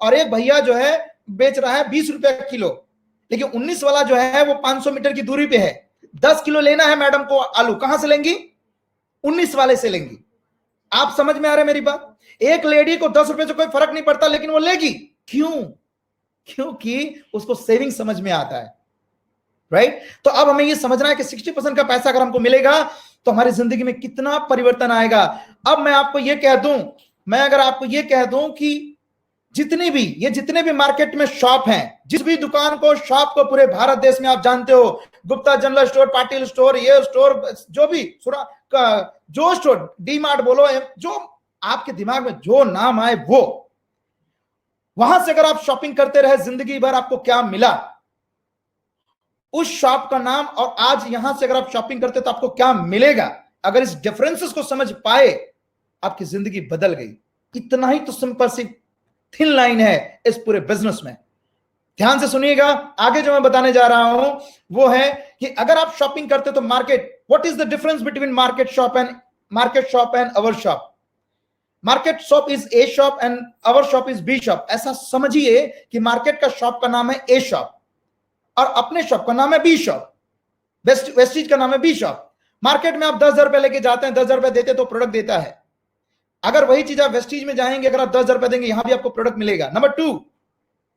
और एक भैया जो है बेच रहा है 20 रुपए किलो, लेकिन 19 वाला जो है वो 500 मीटर की दूरी पे है। 10 किलो लेना है मैडम को आलू, कहां से लेंगी, 19 वाले से लेंगी। आप समझ में आ रहा है मेरी बात। एक लेडी को 10 रुपए से कोई फर्क नहीं पड़ता, लेकिन वो लेगी क्यों? क्योंकि उसको सेविंग समझ में आता है, राइट। तो अब हमें ये समझना है कि 60% का पैसा अगर हमको मिलेगा तो हमारी जिंदगी में कितना परिवर्तन आएगा। अब मैं आपको ये कह दूं, अगर आपको ये कह दूं कि जितने भी मार्केट में शॉप हैं, जिस भी दुकान को, शॉप को पूरे भारत देश में आप जानते हो, Gupta general store, Patil store, ये स्टोर, जो भी जो स्टोर, डी मार्ट बोलो, जो आपके दिमाग में जो नाम आए वो, वहां से अगर आप शॉपिंग करते रहे जिंदगी भर, आपको क्या मिला, उस शॉप का नाम, और आज यहां से अगर आप शॉपिंग करते तो आपको क्या मिलेगा, अगर इस डिफरेंसेस को समझ पाए, आपकी जिंदगी बदल गई। इतना ही तो सिंपल सी थिन लाइन है इस पूरे बिजनेस में। ध्यान से सुनिएगा, आगे जो मैं बताने जा रहा हूं वो है कि अगर आप शॉपिंग करते तो market, what is the difference between market shop and our shop. Market shop is a shop and our shop is B shop. ऐसा समझिए कि मार्केट का शॉप का नाम है ए शॉप और अपने शॉप का नाम है बी शॉप, वेस्टीज का नाम है बी शॉप। मार्केट में आप 10,000 रुपए लेके जाते हैं, 10,000 रुपए देते तो प्रोडक्ट देता है। अगर वही चीज आप वेस्टीज में जाएंगे, अगर आप 10,000 रुपए देंगे, यहां भी आपको प्रोडक्ट मिलेगा। नंबर 2,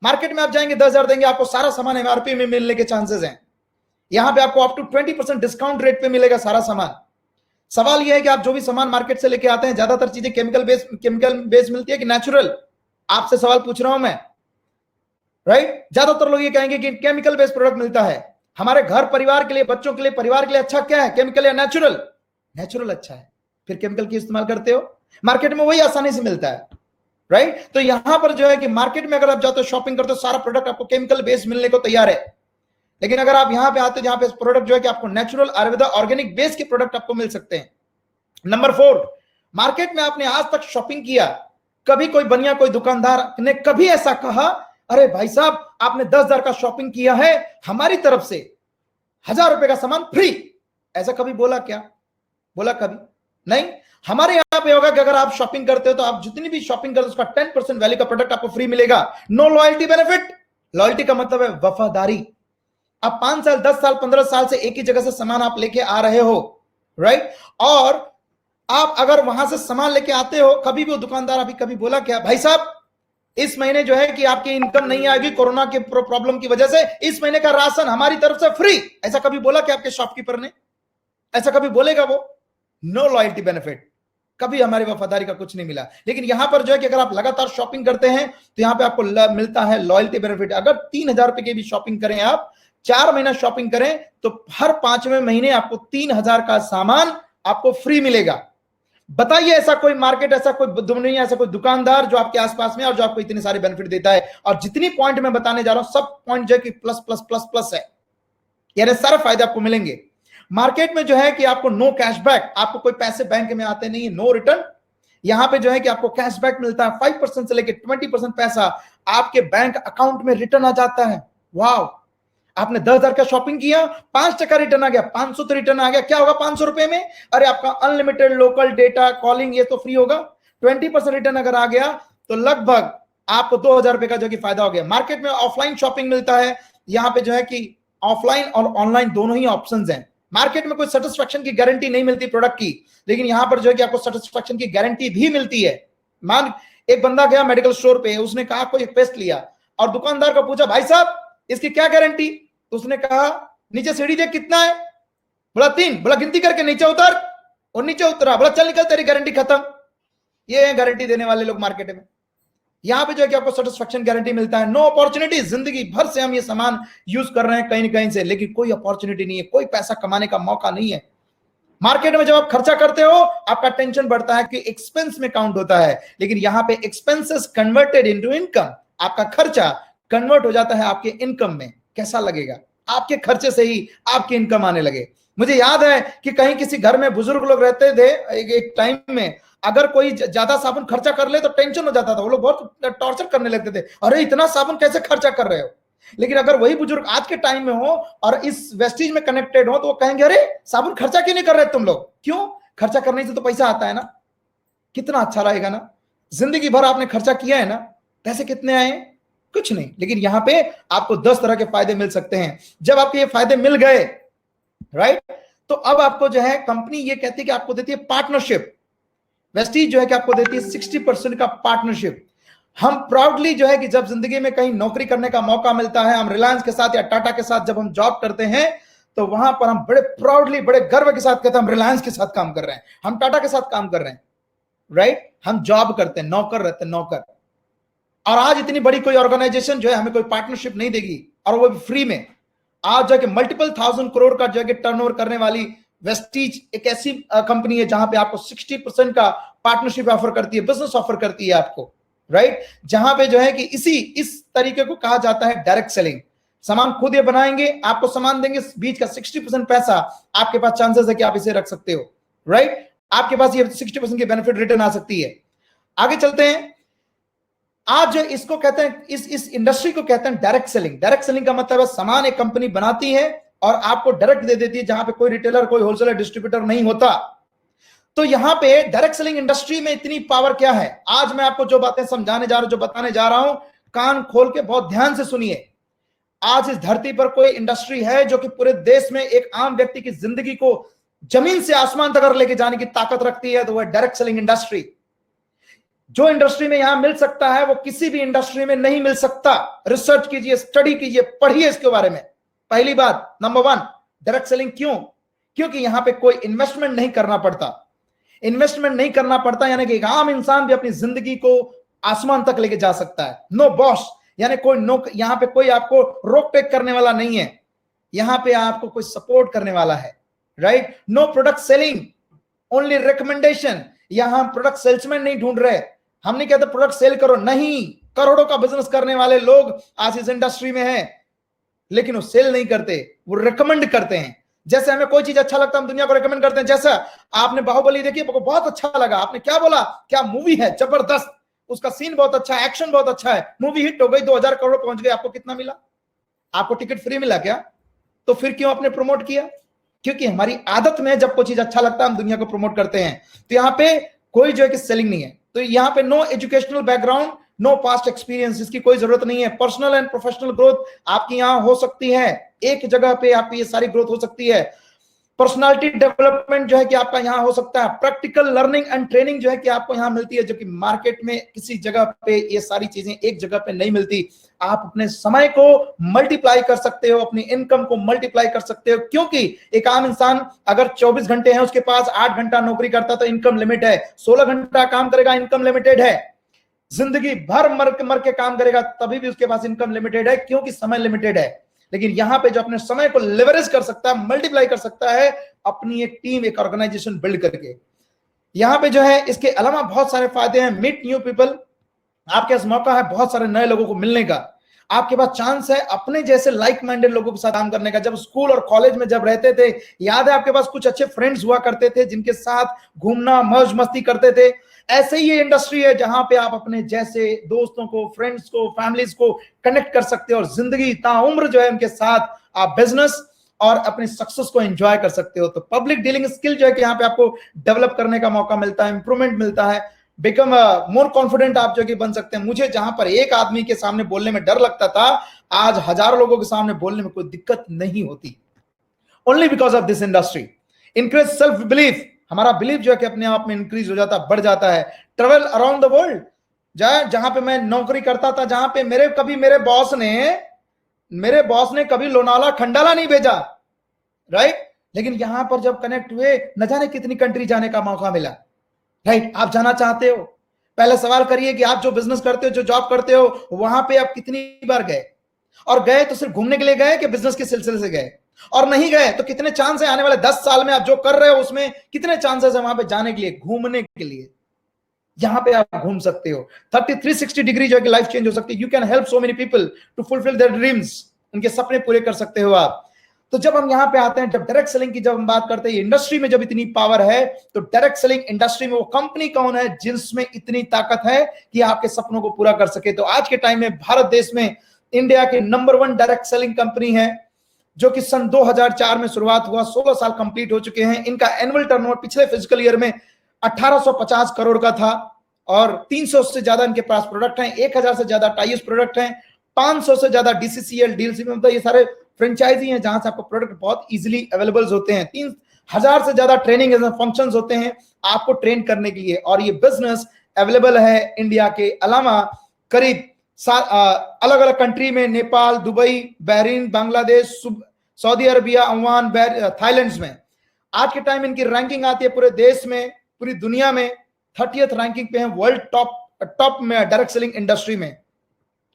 मार्केट में आप जाएंगे 10,000 देंगे, आपको सारा सामान एमआरपी में मिलने के चांसेस हैं। यहां पे आपको अप टू 20% डिस्काउंट रेट पे मिलेगा सारा सामान। सवाल यह है कि आप जो भी सामान मार्केट से लेके आते हैं, ज्यादातर चीजें केमिकल बेस मिलती है कि नेचुरल, आपसे सवाल पूछ रहा हूं मैं, राइट। ज्यादातर लोग ये कहेंगे कि केमिकल बेस्ड प्रोडक्ट मिलता है। हमारे घर परिवार के लिए, बच्चों के लिए, परिवार के लिए अच्छा क्या है, केमिकल या नेचुरल? नेचुरल अच्छा है, फिर केमिकल की इस्तेमाल करते हो। मार्केट में वही आसानी से मिलता है, राइट। तो यहां पर जो है कि मार्केट में अगर आप जाते हो, शॉपिंग करते हो, सारा प्रोडक्ट आपको केमिकल बेस्ड मिलने को तैयार है। लेकिन अगर आप यहां पे आते हो, जहां पे प्रोडक्ट जो है कि आपको नेचुरल, आयुर्वेदा, ऑर्गेनिक बेस के प्रोडक्ट आपको मिल सकते हैं। नंबर 4, मार्केट में आपने आज तक शॉपिंग किया, कभी कोई बनिया, कोई दुकानदार ने कभी ऐसा कहा, अरे भाई साहब आपने 10,000 का शॉपिंग किया है, हमारी तरफ से 1,000 रुपए का सामान फ्री, ऐसा कभी बोला क्या? बोला कभी नहीं। हमारे यहां पे होगा कि अगर आप शॉपिंग करते हो तो आप जितनी भी शॉपिंग करते हो उसका 10% वैल्यू का प्रोडक्ट आपको फ्री मिलेगा। No loyalty benefit. लॉयल्टी का मतलब है वफादारी। आप 5 साल, 10 साल, 15 साल से एक ही जगह से सामान आप लेके आ रहे हो, राइट। और आप अगर वहां से सामान लेके आते हो, कभी भी वो दुकानदार अभी कभी बोला क्या, भाई साहब इस महीने जो है कि आपकी इनकम नहीं आएगी कोरोना के प्रॉब्लम की वजह से, इस महीने का राशन हमारी तरफ से फ्री, ऐसा कभी बोला क्या आपके शॉपकीपर ने? ऐसा कभी बोलेगा वो? नो लॉयल्टी बेनिफिट, कभी हमारी वफादारी का कुछ नहीं मिला। लेकिन यहां पर जो है कि अगर आप लगातार शॉपिंग करते हैं तो यहां पे आपको मिलता है लॉयल्टी बेनिफिट। अगर 3,000 रुपए की भी शॉपिंग करें, आप 4 महीना शॉपिंग करें, तो हर 5वें महीने आपको 3,000 का सामान आपको फ्री मिलेगा। बताइए ऐसा कोई मार्केट, ऐसा कोई दुनिया, ऐसा कोई दुकानदार जो आपके आसपास में और जो आपको इतने सारे बेनिफिट देता है। और जितनी पॉइंट मैं बताने जा रहा हूं सब पॉइंट जो है कि प्लस प्लस प्लस प्लस है, यानी सारे फायदे आपको मिलेंगे। मार्केट में जो है कि आपको नो कैशबैक, आपको कोई पैसे बैंक में आते नहीं है, नो रिटर्न। यहां पे जो है कि आपको कैशबैक मिलता है, 5% से लेकर 20% पैसा आपके बैंक अकाउंट में रिटर्न आ जाता है। वाह, आपने 10,000 का शॉपिंग किया, 5% रिटर्न आ गया, 500 तो रिटर्न आ गया। क्या होगा 500 रुपए में? अरे आपका अनलिमिटेड लोकल डेटा कॉलिंग ये तो फ्री होगा। 20% रिटर्न अगर आ गया तो लगभग आपको 2,000 रुपए का जो कि फायदा हो गया। मार्केट में ऑफलाइन शॉपिंग मिलता है, यहां पे जो है कि ऑफलाइन और ऑनलाइन दोनों ही ऑप्शंस हैं। मार्केट में कोई सेटिस्फेक्शन की गारंटी नहीं मिलती प्रोडक्ट की, लेकिन यहां पर जो है कि आपको सेटिस्फेक्शन की गारंटी भी मिलती है। मान एक बंदा गया मेडिकल स्टोर पे, उसने कहा कोई पेस्ट लिया और दुकानदार को पूछा भाई साहब इसकी क्या गारंटी? तो उसने कहा नीचे सीढ़ी देख कितना है, बोला 3, बोला गिनती करके नीचे उतर, और नीचे उतरा, बोला चल निकल तेरी गारंटी खत्म। ये है गारंटी देने वाले लोग मार्केट में। यहां पे जो है कि आपको सेटिस्फेक्शन गारंटी मिलता है। नो अपॉर्चुनिटी, जिंदगी भर से हम ये सामान यूज कर रहे हैं कहीं ना कहीं से, लेकिन कोई अपॉर्चुनिटी नहीं है, कोई पैसा कमाने का मौका नहीं है। मार्केट में जब आप खर्चा करते हो आपका टेंशन बढ़ता है कि एक्सपेंस में काउंट होता है, लेकिन यहां पे एक्सपेंसेस कन्वर्टेड इनटू इनकम, आपका खर्चा कन्वर्ट हो जाता है आपके इनकम में। कैसा लगेगा? आपके खर्चे से ही आपकी इनकम आने लगे। मुझे याद है कि कहीं किसी घर में बुजुर्ग लोग रहते थे, एक टाइम में अगर कोई ज्यादा साबुन खर्चा कर ले तो टेंशन हो जाता था, वो लोग बहुत टॉर्चर करने लगते थे, अरे इतना साबुन कैसे खर्चा कर रहे हो। लेकिन अगर वही बुजुर्ग आज के टाइम में हो और इस वेस्टीज में कनेक्टेड हो तो वो कहेंगे अरे साबुन खर्चा क्यों नहीं कर रहे तुम लोग? क्यों? खर्चा करने से तो पैसा आता है ना। कितना अच्छा रहेगा ना, जिंदगी भर आपने खर्चा किया है ना, पैसे कितने आए? कुछ नहीं। लेकिन यहां पे आपको 10 तरह के फायदे मिल सकते हैं। जब आपके ये फायदे मिल गए, राइट, तो अब आपको जो है कंपनी ये कहती है कि आपको देती है पार्टनरशिप। वेस्टीज जो है कि आपको देती है 60% का पार्टनरशिप। हम प्राउडली जो है कि जब जिंदगी में कहीं नौकरी करने का मौका मिलता है, हम रिलायंस के साथ या टाटा के साथ जब हम जॉब करते हैं, तो वहां पर हम बड़े प्राउडली, बड़े गर्व के साथ कहते हैं हम रिलायंस के साथ काम कर रहे हैं, हम टाटा के साथ काम कर रहे हैं, राइट। हम जॉब करते हैं, नौकर रहते हैं, नौकर। और आज इतनी बड़ी कोई ऑर्गेनाइजेशन जो है हमें कोई पार्टनरशिप नहीं देगी, और वो भी फ्री में। आज जो है कि मल्टीपल 1,000 करोड़ का जो है कि टर्नओवर करने वाली वेस्टीज एक ऐसी कंपनी है जहां पे आपको 60% का पार्टनरशिप ऑफर करती है, बिजनेस ऑफर करती है आपको, राइट। जहां पे जो है कि इस तरीके को कहा जाता है डायरेक्ट सेलिंग। सामान खुद ये बनाएंगे, आपको सामान देंगे, बीच का 60% पैसा आपके पास चांसेस है कि आप इसे रख सकते हो, राइट। आपके पास ये 60% की बेनिफिट रिटर्न आ सकती है। आगे चलते हैं। आज जो इसको कहते हैं, इस इंडस्ट्री को कहते हैं डायरेक्ट सेलिंग। डायरेक्ट सेलिंग का मतलब है सामान एक कंपनी बनाती है और आपको डायरेक्ट दे देती है, जहां पे कोई रिटेलर, कोई होलसेलर, डिस्ट्रीब्यूटर नहीं होता। तो यहां पे डायरेक्ट सेलिंग इंडस्ट्री में इतनी पावर क्या है, आज मैं आपको जो बातें समझाने जा रहा हूं, जो बताने जा रहा हूं, कान खोल के बहुत ध्यान से सुनिए। आज इस धरती पर कोई इंडस्ट्री है जो कि पूरे देश में एक आम व्यक्ति की जिंदगी को जमीन से आसमान तक लेके जाने की ताकत रखती है, तो वह डायरेक्ट सेलिंग इंडस्ट्री। जो इंडस्ट्री में यहां मिल सकता है वो किसी भी इंडस्ट्री में नहीं मिल सकता। रिसर्च कीजिए, स्टडी कीजिए, पढ़िए इसके बारे में। पहली बात, नंबर 1, डायरेक्ट सेलिंग क्यों? क्योंकि यहां पे कोई इन्वेस्टमेंट नहीं करना पड़ता। इन्वेस्टमेंट नहीं करना पड़ता यानी कि एक आम इंसान भी अपनी जिंदगी को आसमान तक लेके जा सकता है। नो बॉस, यानी कोई यहां पे कोई आपको रोक टेक करने वाला नहीं है, यहां पे आपको कोई सपोर्ट करने वाला है, right. No product selling, only recommendation. यहां हम प्रोडक्ट सेल्समैन नहीं ढूंढ रहे, हम नहीं कहते प्रोडक्ट सेल करो, नहीं। करोड़ों का बिजनेस करने वाले लोग आज इस इंडस्ट्री में हैं, लेकिन वो सेल नहीं करते, वो रिकमेंड करते हैं। जैसे हमें कोई चीज अच्छा लगता है हम दुनिया को रिकमेंड करते हैं। जैसा आपने बाहुबली देखी, आपको बहुत अच्छा लगा, आपने क्या बोला, क्या मूवी है, जबरदस्त, उसका सीन बहुत अच्छा है, एक्शन बहुत अच्छा है, मूवी हिट हो गई, 2,000 करोड़ पहुंच गए। आपको कितना मिला? आपको टिकट फ्री मिला क्या? तो फिर क्यों आपने प्रमोट किया? क्योंकि हमारी आदत में जब कोई चीज अच्छा लगता है हम दुनिया को प्रमोट करते हैं। तो यहाँ पे कोई जो है कि सेलिंग नहीं है। तो यहाँ पे no educational background, no past experience, इसकी कोई जरूरत नहीं है। पर्सनल एंड प्रोफेशनल ग्रोथ आपकी यहाँ हो सकती है, एक जगह पे आपकी ये सारी ग्रोथ हो सकती है। पर्सनालिटी डेवलपमेंट जो है कि आपका यहाँ हो सकता है। प्रैक्टिकल लर्निंग एंड ट्रेनिंग जो है कि आपको यहाँ मिलती है, जो कि मार्केट में किसी जगह पे ये सारी चीजें एक जगह पे नहीं मिलती। आप अपने समय को मल्टीप्लाई कर सकते हो, अपनी इनकम को मल्टीप्लाई कर सकते हो, क्योंकि एक आम इंसान अगर 24 घंटे हैं, उसके पास 8 घंटा नौकरी करता तो इनकम लिमिट है, 16 घंटा काम करेगा इनकम लिमिटेड है, जिंदगी भर मर के काम करेगा तभी भी उसके पास इनकम लिमिटेड है, क्योंकि समय लिमिटेड है। लेकिन यहां पे जो अपने समय को लेवरेज कर सकता है, मल्टीप्लाई कर सकता है, अपनी एक टीम, एक ऑर्गेनाइजेशन बिल्ड करके। यहाँ पे जो है इसके अलावा बहुत सारे फायदे हैं। मीट न्यू पीपल, आपके पास मौका है बहुत सारे नए लोगों को मिलने का। आपके पास चांस है अपने जैसे लाइक माइंडेड लोगों के साथ काम करने का। जब स्कूल और कॉलेज में जब रहते थे, याद है आपके पास कुछ अच्छे फ्रेंड्स हुआ करते थे जिनके साथ घूमना मौज मस्ती करते थे। ऐसे ही ये इंडस्ट्री है जहां पे आप अपने जैसे दोस्तों को, फ्रेंड्स को, फैमिलीज को कनेक्ट कर सकते हो और जिंदगी ताउम्र जो है उनके साथ आप बिजनेस और अपने सक्सेस को एंजॉय कर सकते हो। तो पब्लिक डीलिंग स्किल जो है कि यहाँ पे आपको डेवलप करने का मौका मिलता है, इंप्रूवमेंट मिलता है, बिकम मोर कॉन्फिडेंट आप जो कि बन सकते हैं। मुझे जहां पर एक आदमी के सामने बोलने में डर लगता था, आज हजारों लोगों के सामने बोलने में कोई दिक्कत नहीं होती, only because of this industry. Increase self belief, हमारा बिलीफ जो है कि अपने आप में इंक्रीज हो जाता है, बढ़ जाता है। ट्रेवल अराउंड द वर्ल्ड, जहां पे मैं नौकरी करता था, जहां पे मेरे बॉस ने कभी लोनावाला खंडाला नहीं भेजा, राइट, लेकिन यहां पर जब कनेक्ट हुए न जाने कितनी कंट्री जाने का मौका मिला, राइट। आप जाना चाहते हो, पहले सवाल करिए कि आप जो बिजनेस करते हो, जो जॉब करते हो, वहां पे आप कितनी बार गए, और गए तो सिर्फ घूमने के लिए गए कि बिजनेस के सिलसिले से गए, और नहीं गए तो कितने चांस है आने वाले 10 साल में आप जो कर रहे हो उसमें कितने चांसेस है वहां पे जाने के लिए, घूमने के लिए। यहां पे आप घूम सकते हो। 360 डिग्री जो है कि लाइफ चेंज हो सकती है। You can help so many people to fulfil their dreams, उनके सपने पूरे कर सकते हो आप। तो जब हम यहां पे आते हैं, जब डायरेक्ट सेलिंग की जब हम बात करते हैं, इंडस्ट्री में जब इतनी पावर है, तो डायरेक्ट सेलिंग इंडस्ट्री में वो कंपनी कौन है जिसमें इतनी ताकत है कि आपके सपनों को पूरा कर सके। तो आज के टाइम में भारत देश में इंडिया के नंबर 1 डायरेक्ट सेलिंग कंपनी है, जो कि सन 2004 में शुरुआत हुआ, 16 साल कंप्लीट हो चुके हैं। इनका एनुअल टर्नओवर पिछले फिजिकल ईयर में 1850 करोड़ का था, और 300 से ज्यादा इनके पास प्रोडक्ट हैं, 1000 से ज्यादा टाइज प्रोडक्ट हैं, 500 से ज्यादा डीसीसीएल डीएलसी में, मतलब ये सारे फ्रेंचाइजी हैं जहां से आपको प्रोडक्ट बहुत इजीली अवेलेबल होते हैं। 3000 से ज्यादा ट्रेनिंग फंक्शंस होते हैं आपको ट्रेन करने के लिए, और ये बिजनेस अवेलेबल है इंडिया के अलावा करीब अलग अलग कंट्री में, Nepal, Dubai, Bahrain, Bangladesh, Saudi Arabia, Oman, Thailand में। आज के टाइम इनकी रैंकिंग आती है पूरे देश में, पूरी दुनिया में 30th रैंकिंग पे है वर्ल्ड टॉप में डायरेक्ट सेलिंग इंडस्ट्री में,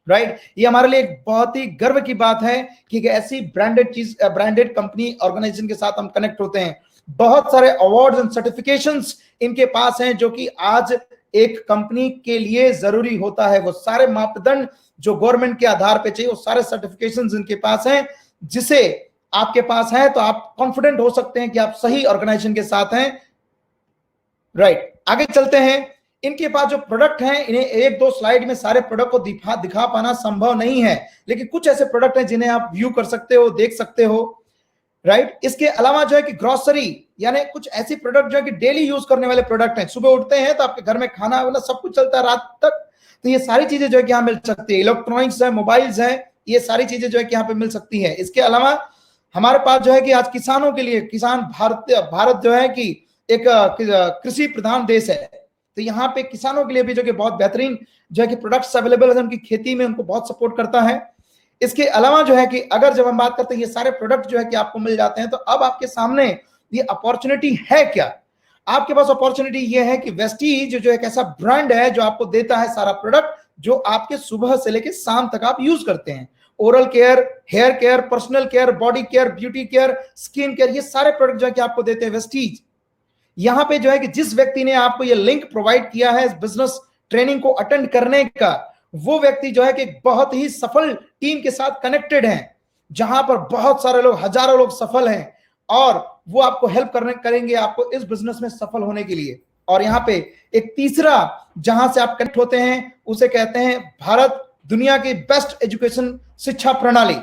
राइट। ये हमारे लिए एक बहुत ही गर्व की बात है कि ऐसी ब्रांडेड कंपनी ऑर्गेनाइजेशन के साथ हम कनेक्ट होते हैं। बहुत सारे अवार्ड्स एंड सर्टिफिकेशंस इनके पास हैं, जो कि आज एक कंपनी के लिए जरूरी होता है। वो सारे मापदंड जो गवर्नमेंट के आधार पे चाहिए, वो सारे सर्टिफिकेशंस इनके पास हैं, जिसे आपके पास है तो आप कॉन्फिडेंट हो सकते हैं कि आप सही ऑर्गेनाइजेशन के साथ हैं, राइट। आगे चलते हैं। इनके पास जो प्रोडक्ट हैं, इन्हें 1-2 स्लाइड में सारे प्रोडक्ट को दिखा पाना संभव नहीं है, लेकिन कुछ ऐसे प्रोडक्ट हैं जिन्हें आप व्यू कर सकते हो, देख सकते हो, राइट। इसके अलावा जो है कि ग्रोसरी, यानी कुछ ऐसी प्रोडक्ट जो है कि डेली यूज करने वाले प्रोडक्ट हैं। सुबह उठते हैं तो आपके घर में खाना वाला सब कुछ चलता है रात तक, तो ये सारी चीजें जो है कि यहाँ मिल सकती है। इलेक्ट्रॉनिक्स है, मोबाइल्स है, ये सारी चीजें जो है कि यहाँ पे मिल सकती है। इसके अलावा हमारे पास जो है कि आज किसानों के लिए, भारत जो है कि एक कृषि प्रधान देश है, तो यहाँ पे किसानों के लिए भी जो कि बहुत बेहतरीन जो है कि प्रोडक्ट्स अवेलेबल है, उनकी खेती में उनको बहुत सपोर्ट करता है। इसके अलावा जो है कि अगर जब हम बात करते हैं ये सारे प्रोडक्ट जो है कि आपको मिल जाते हैं, तो अब आपके सामने ये अपॉर्चुनिटी है क्या? आपके पास अपॉर्चुनिटी ये है कि वेस्टीज जो एक ऐसा ब्रांड है जो आपको देता है सारा प्रोडक्ट जो आपके सुबह से लेकर शाम तक आप यूज करते हैं। Oral care, hair care, personal care, body care, beauty care, skin care, ये सारे प्रोडक्ट जो है कि आपको देते हैं वेस्टीज। यहां पे जो है कि जिस व्यक्ति ने आपको ये लिंक प्रोवाइड किया है इस बिजनेस ट्रेनिंग को अटेंड करने का, वो व्यक्ति जो है कि बहुत ही सफल टीम के साथ कनेक्टेड है, जहां पर बहुत सारे लोग, हजारों लोग सफल हैं, और वो आपको हेल्प करेंगे आपको इस बिजनेस में सफल होने के लिए। और यहाँ पे एक तीसरा जहां से आप कनेक्ट होते हैं उसे कहते हैं भारत दुनिया की बेस्ट एजुकेशन शिक्षा प्रणाली,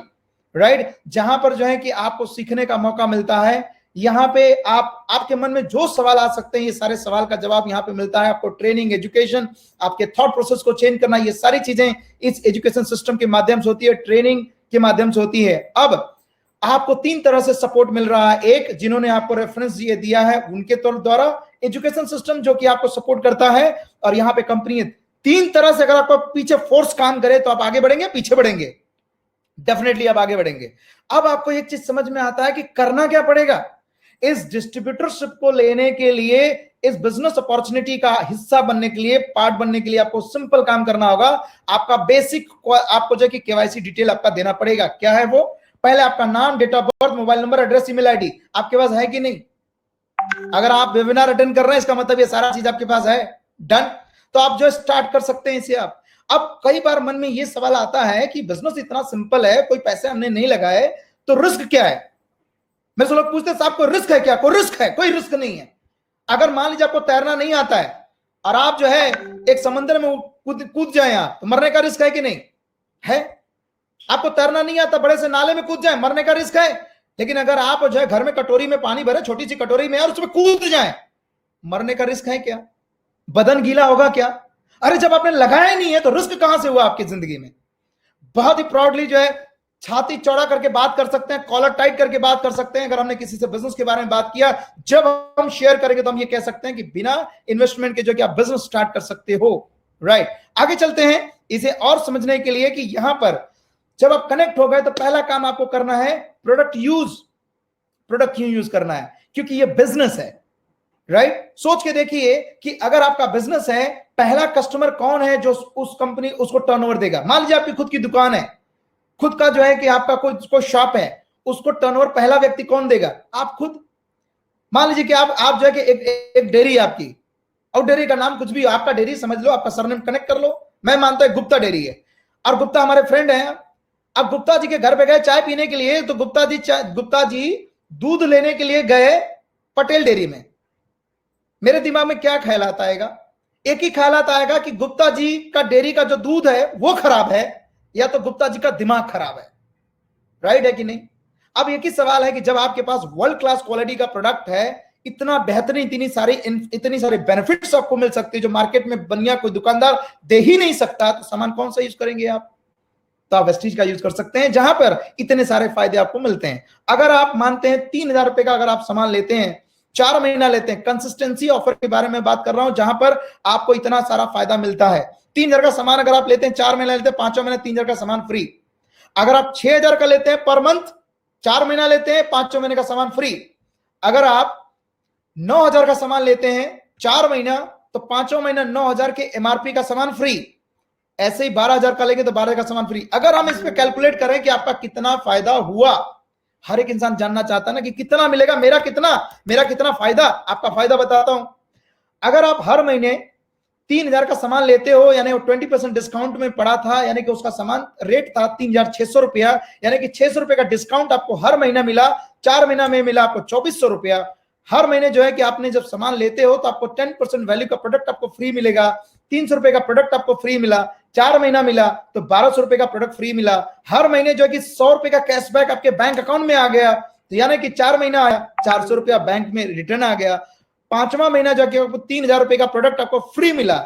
राइट, जहां पर जो है कि आपको सीखने का मौका मिलता है। यहाँ पे आपके मन में जो सवाल आ सकते हैं, ये सारे सवाल का जवाब यहाँ पे मिलता है आपको। ट्रेनिंग, एजुकेशन, आपके थॉट प्रोसेस को चेंज करना, ये सारी चीजें इस एजुकेशन सिस्टम के माध्यम से होती है, ट्रेनिंग के माध्यम से होती है। अब आपको 3 तरह से सपोर्ट मिल रहा है। एक, जिन्होंने आपको रेफरेंस ये दिया है उनके द्वारा एजुकेशन सिस्टम जो कि आपको सपोर्ट करता है, और यहाँ पे कंपनी 3 तरह से अगर आपको पीछे फोर्स काम करे तो आप आगे बढ़ेंगे, पीछे बढ़ेंगे, डेफिनेटली आप आगे बढ़ेंगे। अब आपको एक चीज समझ में आता है कि करना क्या पड़ेगा। इस डिस्ट्रीब्यूटरशिप को लेने के लिए, इस बिजनेस अपॉर्चुनिटी का हिस्सा बनने के लिए, पार्ट बनने के लिए आपको सिंपल काम करना होगा। आपका बेसिक आपको जो कि केवाईसी डिटेल आपका देना पड़ेगा। क्या है वो? पहले आपका नाम, date of birth, mobile number, address, email ID आपके पास है कि नहीं? अगर आप वेबिनार अटेंड कर रहे हैं इसका मतलब ये सारा चीज आपके पास है, डन। तो आप जो स्टार्ट कर सकते हैं इसे आप। अब कई बार मन में ये सवाल आता है कि बिजनेस इतना सिंपल है, कोई पैसे हमने नहीं लगाए, तो रिस्क क्या है? मेरे से लोग पूछते हैं साहब कोई रिस्क है क्या? कोई रिस्क है? कोई रिस्क नहीं है। अगर मान लीजिए आपको तैरना नहीं आता है और आप जो है एक समंदर में कूद जाए आप, तो मरने का रिस्क है कि नहीं है? आपको तैरना नहीं आता, बड़े से नाले में कूद जाए, मरने का रिस्क है। लेकिन अगर आप जो है घर में कटोरी में पानी भरे, छोटी सी कटोरी में, और उसमें कूद जाए, मरने का रिस्क है क्या? बदन गीला होगा क्या? अरे जब आपने लगाया नहीं है तो रिस्क कहां से हुआ आपकी जिंदगी में? बहुत ही प्राउडली जो है छाती चौड़ा करके बात कर सकते हैं, कॉलर टाइट करके बात कर सकते हैं। अगर हमने किसी से बिजनेस के बारे में बात किया, जब हम शेयर करेंगे तो हम ये कह सकते हैं कि बिना इन्वेस्टमेंट के जो कि आप बिजनेस स्टार्ट कर सकते हो, राइट। आगे चलते हैं इसे और समझने के लिए कि यहां पर जब आप कनेक्ट हो गए तो पहला काम आपको करना है प्रोडक्ट क्यों यूज करना है? क्योंकि ये बिजनेस है, राइट। सोच के देखिए कि अगर आपका बिजनेस है, पहला कस्टमर कौन है जो उस कंपनी उसको टर्नओवर देगा? मान लीजिए आपकी खुद की दुकान है, खुद का जो है कि आपका कोई शॉप है, उसको टर्नओवर पहला व्यक्ति कौन देगा? आप खुद। मान लीजिए कि आप जो है कि एक डेयरी है आपकी, और डेयरी का नाम कुछ भी, आपका डेयरी समझ लो, आपका सरनेम कनेक्ट कर लो। मैं मानता हूं गुप्ता डेयरी है, और गुप्ता हमारे फ्रेंड हैं। अब गुप्ता जी के घर पे गए चाय पीने के लिए, तो गुप्ता जी दूध लेने के लिए गए पटेल डेयरी में। मेरे दिमाग में क्या ख्याल आता है? एक ही ख्याल आता है कि गुप्ता जी का डेयरी का जो दूध है वो खराब है, या तो गुप्ता जी का दिमाग खराब है, राइट है कि नहीं? अब एक ही सवाल है कि जब आपके पास वर्ल्ड क्लास क्वालिटी का प्रोडक्ट है, इतना बेहतरीन, इतनी सारी बेनिफिट्स आपको मिल सकती है जो मार्केट में बनिया कोई दुकानदार दे ही नहीं सकता, तो सामान कौन सा यूज करेंगे आप? तो आप वेस्टीज का यूज कर सकते हैं, जहां पर इतने सारे फायदे आपको मिलते हैं। अगर आप मानते हैं 3,000 रुपए का अगर आप सामान लेते हैं, 4 महीना लेते हैं, कंसिस्टेंसी ऑफर के बारे में बात कर रहा हूं, जहां पर आपको इतना सारा फायदा मिलता है। 3,000 का सामान अगर आप लेते हैं, 4 महीना लेते हैं, 5वें महीने 3,000 का सामान फ्री। अगर आप 6,000 का लेते हैं पर मंथ, 4 महीना लेते हैं, 5वें महीने का सामान फ्री। अगर आप 9,000 का सामान लेते हैं 4 महीना, तो 5वां महीना 9,000 के एमआरपी का सामान फ्री। ऐसे ही 12,000 का लेंगे तो 12,000 का सामान फ्री। अगर हम इस पे कैलकुलेट करें कि आपका कितना फायदा हुआ, हर एक इंसान जानना चाहता है ना कि कितना मिलेगा, मेरा कितना फायदा। आपका फायदा बताता हूं। अगर आप हर महीने 3,000 का सामान लेते हो, यानी 20% डिस्काउंट में पड़ा था, यानी कि उसका सामान रेट था 3,600 रुपया, यानी कि 600 रुपए का डिस्काउंट आपको हर महीना मिला। 4 महीना में मिला आपको 2,400 रुपया। हर महीने जो है कि आपने जब सामान लेते हो तो आपको 10% वैल्यू का प्रोडक्ट आपको फ्री मिलेगा। 300 रुपए का प्रोडक्ट आपको फ्री मिला, 4 महीना मिला तो 1,200 रुपए का प्रोडक्ट फ्री मिला। हर महीने जो है कि 100 रुपए का कैशबैक आपके बैंक अकाउंट में आ गया, तो यानी कि 4 महीना आया, 400 रुपया बैंक में रिटर्न आ गया। 5वां महीना जो कि आपको 3,000 रुपए का प्रोडक्ट आपको फ्री मिला,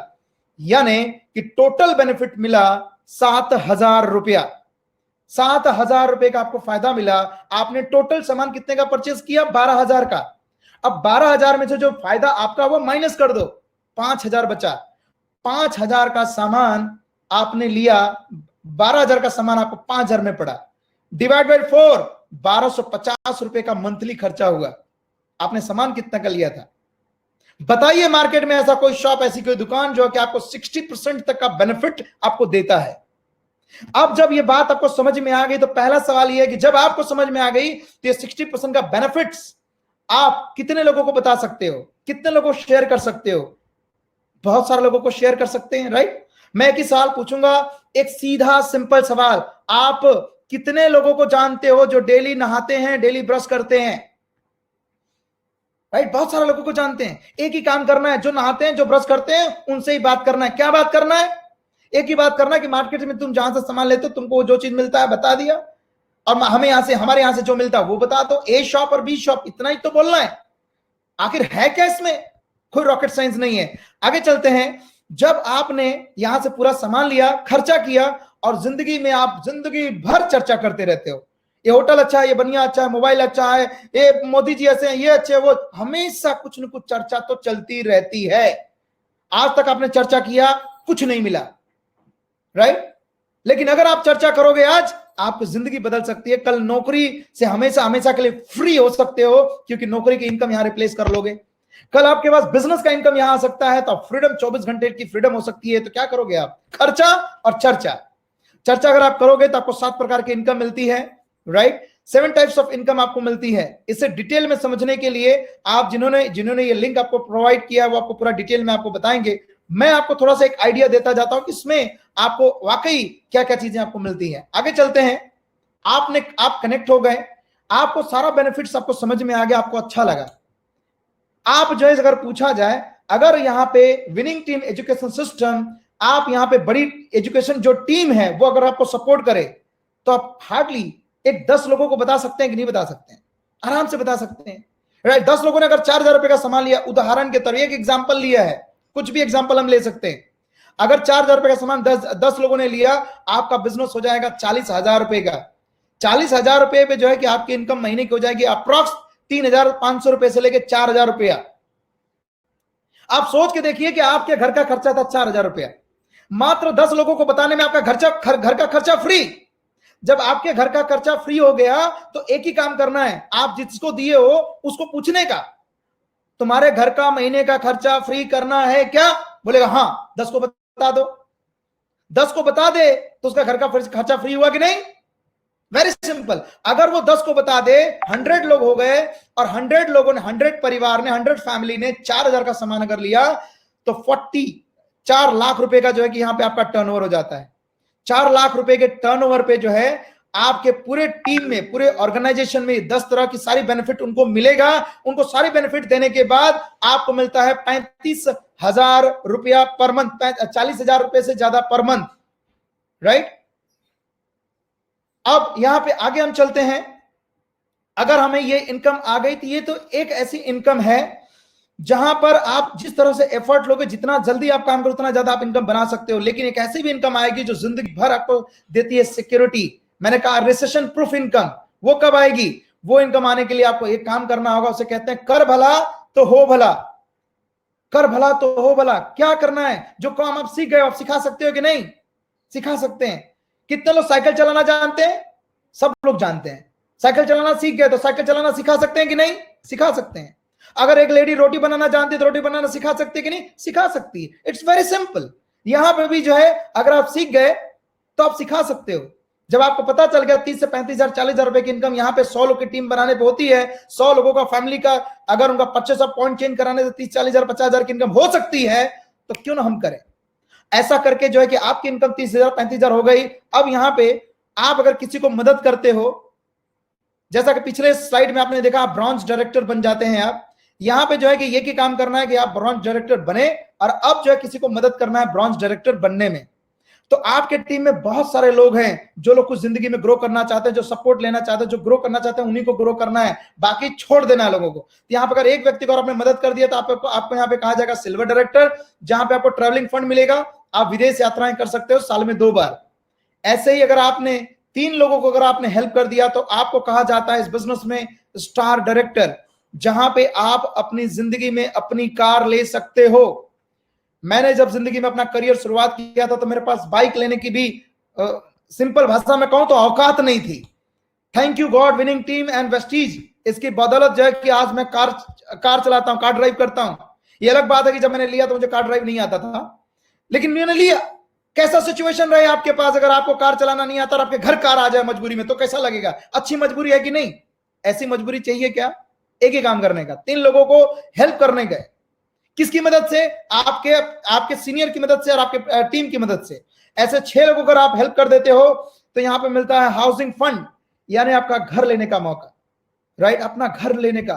यानी कि टोटल बेनिफिट मिला 7,000 रुपया। 7,000 रुपए का आपको फायदा मिला। आपने टोटल सामान कितने का परचेस किया? 12,000 का। अब 12,000 में से जो फायदा आपका वो माइनस कर दो, 5,000 बचा। 5,000 का सामान आपने लिया, 12,000 का सामान आपको 5,000 में पड़ा, डिवाइड बाय 4, 1,250 रुपए का मंथली खर्चा हुआ। आपने सामान कितना का लिया था? बताइए मार्केट में ऐसा कोई शॉप, ऐसी कोई दुकान जो कि आपको 60% तक का बेनिफिट आपको देता है। अब जब ये बात आपको समझ में आ गई तो पहला सवाल ये है कि जब आपको समझ में आ गई तो ये 60% का बेनिफिट्स आप कितने लोगों को बता सकते हो, कितने लोगों को शेयर कर सकते हो? बहुत सारे लोगों को शेयर कर सकते हैं, राइट। मैं एक ही सवाल पूछूंगा, एक सीधा सिंपल सवाल, आप कितने लोगों को जानते हो जो डेली नहाते हैं, डेली ब्रश करते हैं? राइट, बहुत सारे लोगों को जानते हैं। एक ही काम करना है, जो नहाते हैं, जो ब्रश करते हैं, उनसे ही बात करना है। क्या बात करना है? एक ही बात करना है कि मार्केट में तुम जहां से सामान लेते हो, तुमको जो चीज मिलता है बता दिया, और हमारे यहां से जो मिलता है वो बता दो। ए शॉप और बी शॉप, इतना ही तो बोलना है। आखिर है क्या इसमें? कोई रॉकेट साइंस नहीं है। आगे चलते हैं। जब आपने यहां से पूरा सामान लिया, खर्चा किया, और जिंदगी में आप जिंदगी भर चर्चा करते रहते हो, ये होटल अच्छा है, ये बनिया अच्छा है, मोबाइल अच्छा है, ये मोदी जी ऐसे हैं, ये अच्छे हैं, वो हमेशा कुछ न कुछ चर्चा तो चलती रहती है। आज तक आपने चर्चा किया, कुछ नहीं मिला, राइट। लेकिन अगर आप चर्चा करोगे आज, आपकी जिंदगी बदल सकती है। कल नौकरी से हमेशा के लिए फ्री हो सकते हो, क्योंकि नौकरी की इनकम यहां रिप्लेस कर लोगे। कल आपके पास बिजनेस का इनकम यहां आ सकता है, तो फ्रीडम, 24 घंटे की फ्रीडम हो सकती है। तो क्या करोगे आप? खर्चा और चर्चा। चर्चा अगर आप करोगे तो आपको 7 प्रकार की इनकम मिलती है, राइट। 7 टाइप्स ऑफ इनकम आपको मिलती है। इसे डिटेल में समझने के लिए आप जिन्होंने ये लिंक आपको प्रोवाइड किया वो आपको पूरा डिटेल में आपको बताएंगे। मैं आपको थोड़ा सा एक आइडिया देता जाता हूं कि इसमें आपको वाकई क्या क्या चीजें आपको मिलती हैं। आगे चलते हैं। आप कनेक्ट हो गए, आपको सारा बेनिफिट्स आपको समझ में आ गया, आपको अच्छा लगा। आप जो है अगर पूछा जाए, अगर यहाँ पे विनिंग टीम एजुकेशन सिस्टम, आप यहाँ पे बड़ी एजुकेशन जो टीम है वो अगर आपको सपोर्ट करे तो आप हार्डली एक 10 लोगों को बता सकते हैं कि नहीं बता सकते हैं? आराम से बता सकते हैं, राइट। 10 लोगों ने अगर 4,000 रुपए का सामान लिया, उदाहरण के तौर एक एग्जाम्पल लिया है, कुछ भी एग्जाम्पल हम ले सकते हैं। अगर 4,000 रुपए का सामान 10 लोगों ने लिया, आपका बिजनेस हो जाएगा 40,000 रुपए का। 40,000 रुपए पे जो है कि आपकी इनकम महीने की हो जाएगी अप्रॉक्स 3,500 रुपए से लेकर 4,000 रुपया। आप सोच के देखिए कि आपके घर का खर्चा था 4,000 रुपया, मात्र 10 लोगों को बताने में आपका घर का खर्चा फ्री। जब आपके घर का खर्चा फ्री हो गया तो एक ही काम करना है, आप जिसको दिए हो उसको पूछने का, तुम्हारे घर का महीने का खर्चा फ्री करना है क्या? बोलेगा हाँ, 10 को बता दो। 10 को बता दे तो उसका घर का खर्चा फ्री हुआ कि नहीं? Very simple. अगर वो 10 को बता दे, 100 लोग हो गए और 100 लोगों ने, 100 परिवार ने, 100 फैमिली ने 4,000 का सामान अगर लिया तो 4 लाख रुपए का जो है कि यहां पे आपका टर्नओवर हो जाता है। 4 लाख रुपए के टर्नओवर पे जो है आपके पूरे टीम में, पूरे ऑर्गेनाइजेशन में 10 तरह की सारी बेनिफिट उनको मिलेगा। उनको सारी बेनिफिट देने के बाद आपको मिलता है 35,000 रुपया पर मंथ, 40,000 रुपए से ज्यादा पर मंथ, राइट। अब यहां पे आगे हम चलते हैं। अगर हमें ये इनकम आ गई तो ये तो एक ऐसी इनकम है जहां पर आप जिस तरह से एफर्ट लोगे, जितना जल्दी आप काम करो उतना ज्यादा आप इनकम बना सकते हो। लेकिन एक ऐसी भी इनकम आएगी जो जिंदगी भर आपको देती है सिक्योरिटी। मैंने कहा रिसेशन प्रूफ इनकम। वो कब आएगी? वो इनकम आने के लिए आपको एक काम करना होगा, उसे कहते हैं कर भला तो हो भला। कर भला तो हो भला। क्या करना है? जो काम आप सीख गए आप सिखा सकते हो कि नहीं? सिखा सकते हैं। कितने लोग साइकिल चलाना जानते हैं? सब लोग जानते हैं। साइकिल चलाना सीख गए तो साइकिल चलाना सिखा सकते हैं कि नहीं? सिखा सकते हैं। अगर एक लेडी रोटी बनाना जानती है तो रोटी बनाना सिखा सकती है कि नहीं? सिखा सकती है। It's very simple. यहां पे भी जो है अगर आप सीख गए तो आप सिखा सकते हो। जब आपको पता चल गया 30 से 35,000 40,000 रुपए की इनकम यहां पे 100 लोग की टीम बनाने पे होती है, 100 लोगों का फैमिली का अगर उनका 25 पॉइंट चेंज कराने से 30-40,000 50,000 की इनकम हो सकती है, तो क्यों ना हम करें। ऐसा करके जो है कि आपकी इनकम 30,000 35,000 हो गई। अब यहां पे आप अगर किसी को मदद करते हो, जैसा कि पिछले स्लाइड में आपने देखा, आप ब्रॉन्ज डायरेक्टर बन जाते हैं। आप यहां पे जो है कि ये की काम करना है कि आप ब्रॉन्ज डायरेक्टर बने और अब जो है किसी को मदद करना है ब्रॉन्ज डायरेक्टर बनने में। तो आपके टीम में बहुत सारे लोग हैं जो लोग कुछ जिंदगी में ग्रो करना चाहते हैं, जो सपोर्ट लेना चाहते हैं, जो ग्रो करना चाहते हैं, उन्हीं को ग्रो करना है, बाकी छोड़ देना है लोगों को। तो यहाँ पर अगर एक व्यक्ति को आपने मदद कर दिया तो आपको यहाँ पे कहा जाएगा सिल्वर डायरेक्टर, जहां पे आपको ट्रैवलिंग फंड मिलेगा, आप विदेश यात्राएं कर सकते हो साल में 2 बार। ऐसे ही अगर आपने 3 लोगों को अगर आपने हेल्प कर दिया तो आपको कहा जाता है इस बिजनेस में स्टार डायरेक्टर, जहां पे आप अपनी जिंदगी में अपनी कार ले सकते हो। मैंने जब जिंदगी में अपना करियर शुरुआत किया था तो मेरे पास बाइक लेने की भी सिंपल भाषा में कहूं तो औकात नहीं थी। Thank you God, winning team and Vestige, इसकी बदौलत जो है कि आज मैं कार चलाता हूं, कार ड्राइव करता हूं। ये अलग बात है कि जब मैंने लिया तो मुझे कार ड्राइव नहीं आता था, लेकिन मैंने लिया। कैसा सिचुएशन रहे आपके पास, अगर आपको कार चलाना नहीं आता और आपके घर कार आ जाए मजबूरी में, तो कैसा लगेगा? अच्छी मजबूरी है कि नहीं? ऐसी मजबूरी चाहिए क्या? एक ही काम करने का, 3 लोगों को हेल्प करने का। किसकी मदद से? आपके सीनियर की मदद से और आपके टीम की मदद से। ऐसे 6 लोगों को आप हेल्प कर देते हो तो यहां पे मिलता है हाउसिंग फंड, यानी आपका घर लेने का मौका, राइट। अपना घर लेने का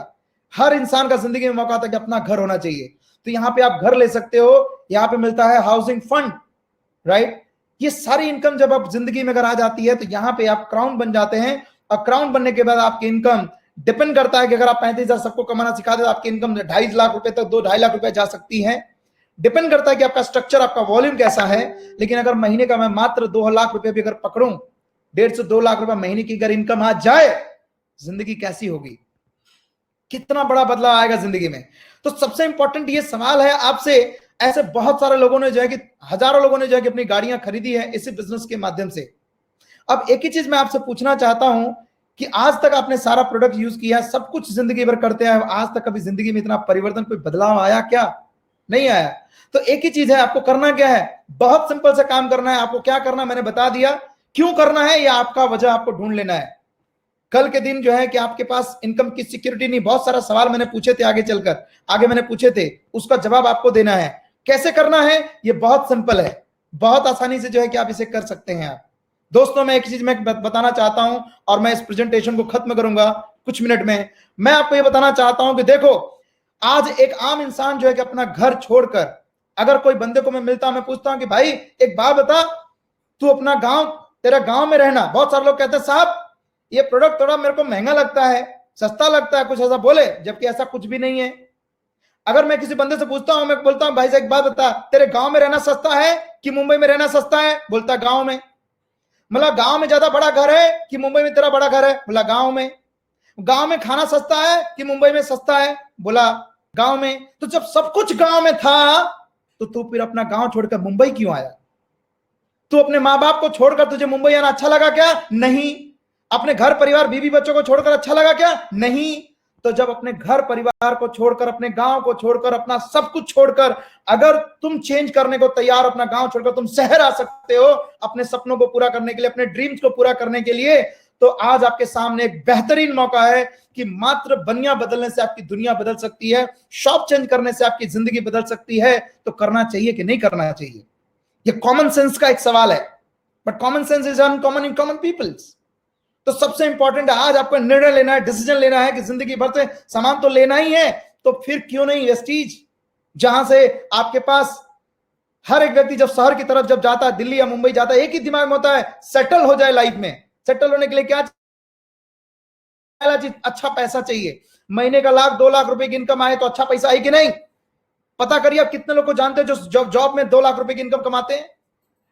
हर इंसान का जिंदगी में मौका था कि अपना घर होना चाहिए, तो यहां पे आप घर ले सकते हो। यहां पे मिलता है हाउसिंग फंड, राइट। ये सारी इनकम जब आप जिंदगी में अगर आ जाती है तो यहां पे आप क्राउन बन जाते हैं, और क्राउन बनने के बाद आपकी इनकम डिपेंड करता है कि अगर आप 35,000 सबको कमाना सिखा दे तो आपकी इनकम 2.5 लाख रुपए तक, 2-2.5 लाख रुपए जा सकती है। डिपेंड करता है कि आपका स्ट्रक्चर, आपका वॉल्यूम कैसा है। लेकिन अगर महीने का मैं मात्र 2 लाख रुपए भी अगर पकड़ूं, 1.5 से 2 लाख रुपए महीने की अगर इनकम आ जाए, जिंदगी कैसी होगी, कितना बड़ा बदलाव आएगा जिंदगी में। तो सबसे इंपॉर्टेंट ये सवाल है आपसे। ऐसे बहुत सारे लोगों ने जो है कि हजारों लोगों ने जो है कि अपनी गाड़ियां खरीदी है इसी बिजनेस के माध्यम से। अब एक ही चीज मैं आपसे पूछना चाहता हूं कि आज तक आपने सारा प्रोडक्ट यूज किया, सब कुछ जिंदगी भर करते हैं, आज तक कभी जिंदगी में इतना परिवर्तन, कोई बदलाव आया क्या? नहीं आया। तो एक ही चीज है, आपको करना क्या है? बहुत सिंपल सा काम करना है। आपको क्या करना मैंने बता दिया, क्यों करना है या आपका वजह आपको ढूंढ लेना है। कल के दिन जो है कि आपके पास इनकम की सिक्योरिटी नहीं। बहुत सारा सवाल मैंने पूछे थे, आगे मैंने पूछे थे, उसका जवाब आपको देना है। कैसे करना है? ये बहुत सिंपल है, बहुत आसानी से जो है कि आप इसे कर सकते हैं। आप दोस्तों, मैं एक चीज मैं बताना चाहता हूं और मैं इस प्रेजेंटेशन को खत्म करूंगा कुछ मिनट में। मैं आपको ये बताना चाहता हूं कि देखो, आज एक आम इंसान जो है कि अपना घर छोड़कर, अगर कोई बंदे को मैं मिलता हूं, मैं पूछता हूं कि भाई एक बात बता, तू अपना गांव, तेरा गांव में रहना, बहुत सारे लोग कहते हैं साहब ये प्रोडक्ट थोड़ा मेरे को महंगा लगता है, सस्ता लगता है, कुछ ऐसा बोले, जबकि ऐसा कुछ भी नहीं है। अगर मैं किसी बंदे से पूछता हूं, मैं बोलता हूं भाई साहब एक बात बता, तेरे गांव में रहना सस्ता है कि मुंबई में रहना सस्ता है? बोलता गांव में। मतलब गांव में ज्यादा बड़ा घर है कि मुंबई में तेरा बड़ा घर है? बोला गांव में। गांव में खाना सस्ता है कि मुंबई में सस्ता है? बोला गांव में। तो जब सब कुछ गांव में था तो तू फिर अपना गांव छोड़कर मुंबई क्यों आया? तू अपने माँ बाप को छोड़कर, तुझे मुंबई आना अच्छा लगा क्या? नहीं। अपने घर परिवार बीवी बच्चों को छोड़कर अच्छा लगा क्या? नहीं। तो जब अपने घर परिवार को छोड़कर, अपने गांव को छोड़कर, अपना सब कुछ छोड़कर अगर तुम चेंज करने को तैयार, अपना गांव छोड़कर तुम शहर आ सकते हो अपने सपनों को पूरा करने के लिए, अपने ड्रीम्स को पूरा करने के लिए, तो आज आपके सामने एक बेहतरीन मौका है कि मात्र बनिया बदलने से आपकी दुनिया बदल सकती है, शॉप चेंज करने से आपकी जिंदगी बदल सकती है। तो करना चाहिए कि नहीं करना चाहिए? ये कॉमन सेंस का एक सवाल है, but common sense is uncommon in common peoples. तो सबसे इंपॉर्टेंट है आज आपको निर्णय लेना है, डिसीजन लेना है कि जिंदगी भर से सामान तो लेना ही है, तो फिर क्यों नहीं वेस्टीज, जहां से आपके पास हर एक व्यक्ति जब शहर की तरफ जब जाता है, दिल्ली या मुंबई जाता है, एक ही दिमाग में होता है, सेटल हो जाए लाइफ में। सेटल होने के लिए क्या चीज? अच्छा पैसा चाहिए। महीने का 1-2 लाख रुपए की इनकम आए तो अच्छा पैसा है कि नहीं? पता करिए आप कितने लोग को जानते हैं जो जॉब में 2 लाख रुपए की इनकम कमाते हैं।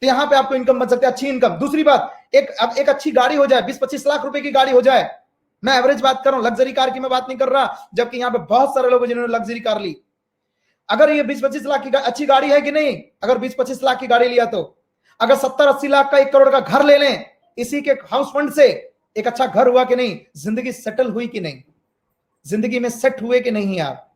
तो यहां पे आपको इनकम बन सकती है, अच्छी इनकम। दूसरी बात, एक अच्छी गाड़ी हो जाए, 20-25 लाख रुपए की गाड़ी हो जाए। मैं एवरेज बात कर रहा हूं, लग्जरी कार की मैं बात नहीं कर रहा, जबकि यहां पे बहुत सारे लोग जिन्होंने लग्जरी कार ली। अगर ये 20-25 लाख की अच्छी गाड़ी है कि नहीं? अगर 20-25 लाख की गाड़ी लिया तो अगर 70-80 लाख का 1 करोड़ का घर ले लें इसी के हाउस फंड से, एक अच्छा घर हुआ कि नहीं? जिंदगी सेटल हुई कि नहीं? जिंदगी में सेट हुए कि नहीं आप?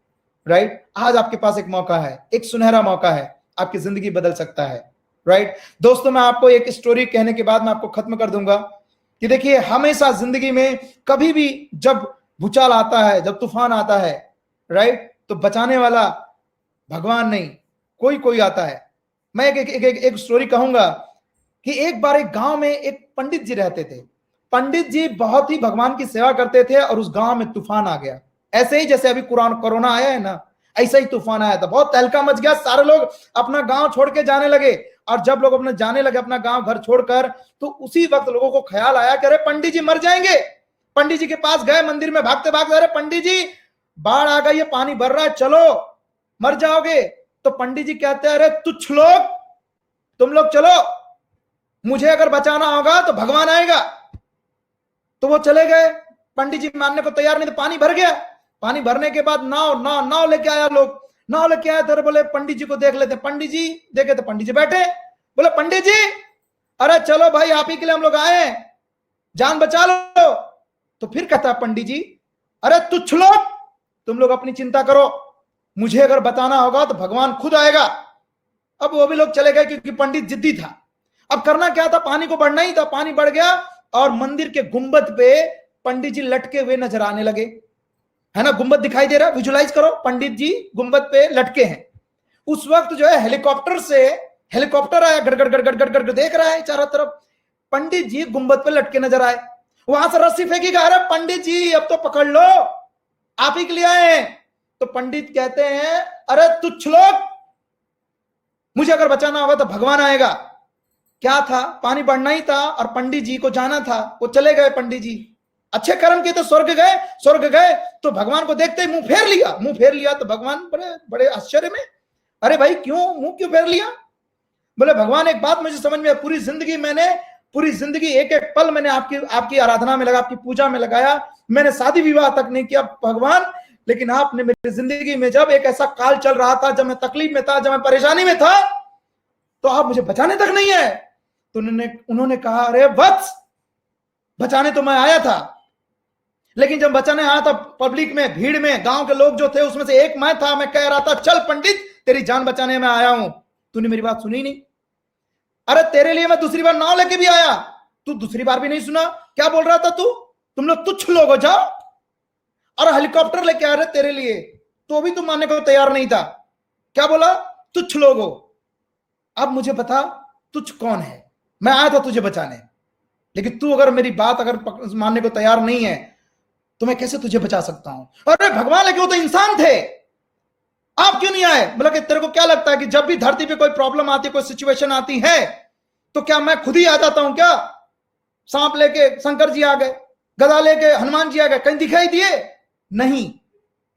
राइट? आज आपके पास एक मौका है, एक सुनहरा मौका है, आपकी जिंदगी बदल सकता है। राइट? दोस्तों, मैं आपको एक स्टोरी कहने के बाद मैं आपको खत्म कर दूंगा कि देखिए, हमेशा जिंदगी में कभी भी जब भूचाल आता है, जब तूफान आता है, राइट, तो बचाने वाला भगवान नहीं, कोई आता है। मैं एक स्टोरी कहूंगा कि एक बार एक गांव में एक पंडित जी रहते थे। पंडित जी बहुत ही भगवान की सेवा करते थे और उस गांव में तूफान आ गया। ऐसे ही जैसे अभी कोरोना आया है ना, ऐसा ही तूफान आया था, बहुत तहलका मच गया, सारे लोग अपना गांव छोड़ के जाने लगे। और जब लोग अपने जाने लगे अपना गांव घर छोड़कर, तो उसी वक्त लोगों को ख्याल आया कि अरे पंडित जी मर जाएंगे। पंडित जी के पास गए, मंदिर में भागते भागते, अरे पंडित जी बाढ़ आ गई है, पानी भर रहा है, चलो मर जाओगे। तो पंडित जी कहते हैं, अरे तुच्छ लोग, तुम लोग चलो, मुझे अगर बचाना होगा तो भगवान आएगा। तो वो चले गए, पंडित जी मानने को तैयार नहीं, तो पानी भर गया। पानी भरने के बाद नाव लेके आया, लोग नाव लेके आए थे। बोले पंडित जी को देख लेते, पंडित जी देखे तो पंडित जी बैठे। बोले पंडित जी, अरे चलो भाई, आप ही के लिए हम लोग आए, जान बचा लो। तो फिर कहता है पंडित जी, अरे तुच्छ लोग, तुम लोग अपनी चिंता करो, मुझे अगर बताना होगा तो भगवान खुद आएगा। अब वो भी लोग चले गए क्योंकि पंडित जिद्दी था। अब करना क्या था, पानी को बढ़ना ही था। पानी बढ़ गया और मंदिर के गुंबद पे पंडित जी लटके हुए नजर आने लगे, है ना, गुंबद दिखाई दे रहा है, विजुलाइज करो, पंडित जी गुंबद पे लटके हैं। उस वक्त जो है हेलीकॉप्टर आया, गड़गड़ गड़गड़ गड़गड़ देख रहा है चारों तरफ, पंडित जी गुंबद पे लटके नजर आए। वहां से रस्सी फेंकी, कहा अरे पंडित जी अब तो पकड़ लो, आप ही के लिए आए हैं। तो पंडित कहते हैं, अरे तुच्छ लोग, मुझे अगर बचाना होगा तो भगवान आएगा। क्या था, पानी बढ़ना ही था और पंडित जी को जाना था। वो चले गए पंडित जी, अच्छे कर्म किए तो स्वर्ग गए। तो भगवान को देखते ही मुंह फेर लिया। तो भगवान बड़े बड़े आश्चर्य में, अरे भाई क्यों मुंह क्यों फेर लिया? बोले भगवान एक बात मुझे समझ में, पूरी जिंदगी एक एक पल मैंने आपकी आराधना में लगा, आपकी पूजा में लगाया, मैंने शादी विवाह तक नहीं किया भगवान, लेकिन आपने मेरी जिंदगी में जब एक ऐसा काल चल रहा था, जब मैं तकलीफ में था, जब मैं परेशानी में था, तो आप मुझे बचाने तक नहीं आए। तो उन्होंने कहा, अरे वत्स, बचाने तो मैं आया था, लेकिन जब बचाने आया था पब्लिक में, भीड़ में, गांव के लोग जो थे उसमें से एक मैं था, मैं कह रहा था चल पंडित तेरी जान बचाने में आया हूं, तूने मेरी बात सुनी नहीं। अरे तेरे लिए मैं दूसरी बार नाव लेके भी आया, तू दूसरी बार भी नहीं सुना, क्या बोल रहा था तू? तुम लोग तुच्छ लोग हो, जाओ। और हेलीकॉप्टर लेके आ रहे तेरे लिए, तो भी तुम मानने को तैयार नहीं था। क्या बोला? तुच्छ लोग हो। अब मुझे बता तुच्छ कौन है? मैं आया था तुझे बचाने, लेकिन तू अगर मेरी बात अगर मानने को तैयार नहीं है तो मैं कैसे तुझे बचा सकता हूं? अरे भगवान, लेकिन वो तो इंसान थे, आप क्यों नहीं आए? बोला कि तेरे को क्या लगता है कि जब भी धरती पे कोई प्रॉब्लम आती है, कोई सिचुएशन आती है, तो क्या मैं खुद ही आ जाता हूं क्या? सांप लेके शंकर जी आ गए, गदा लेके हनुमान जी आ गए, कहीं दिखाई दिए? नहीं।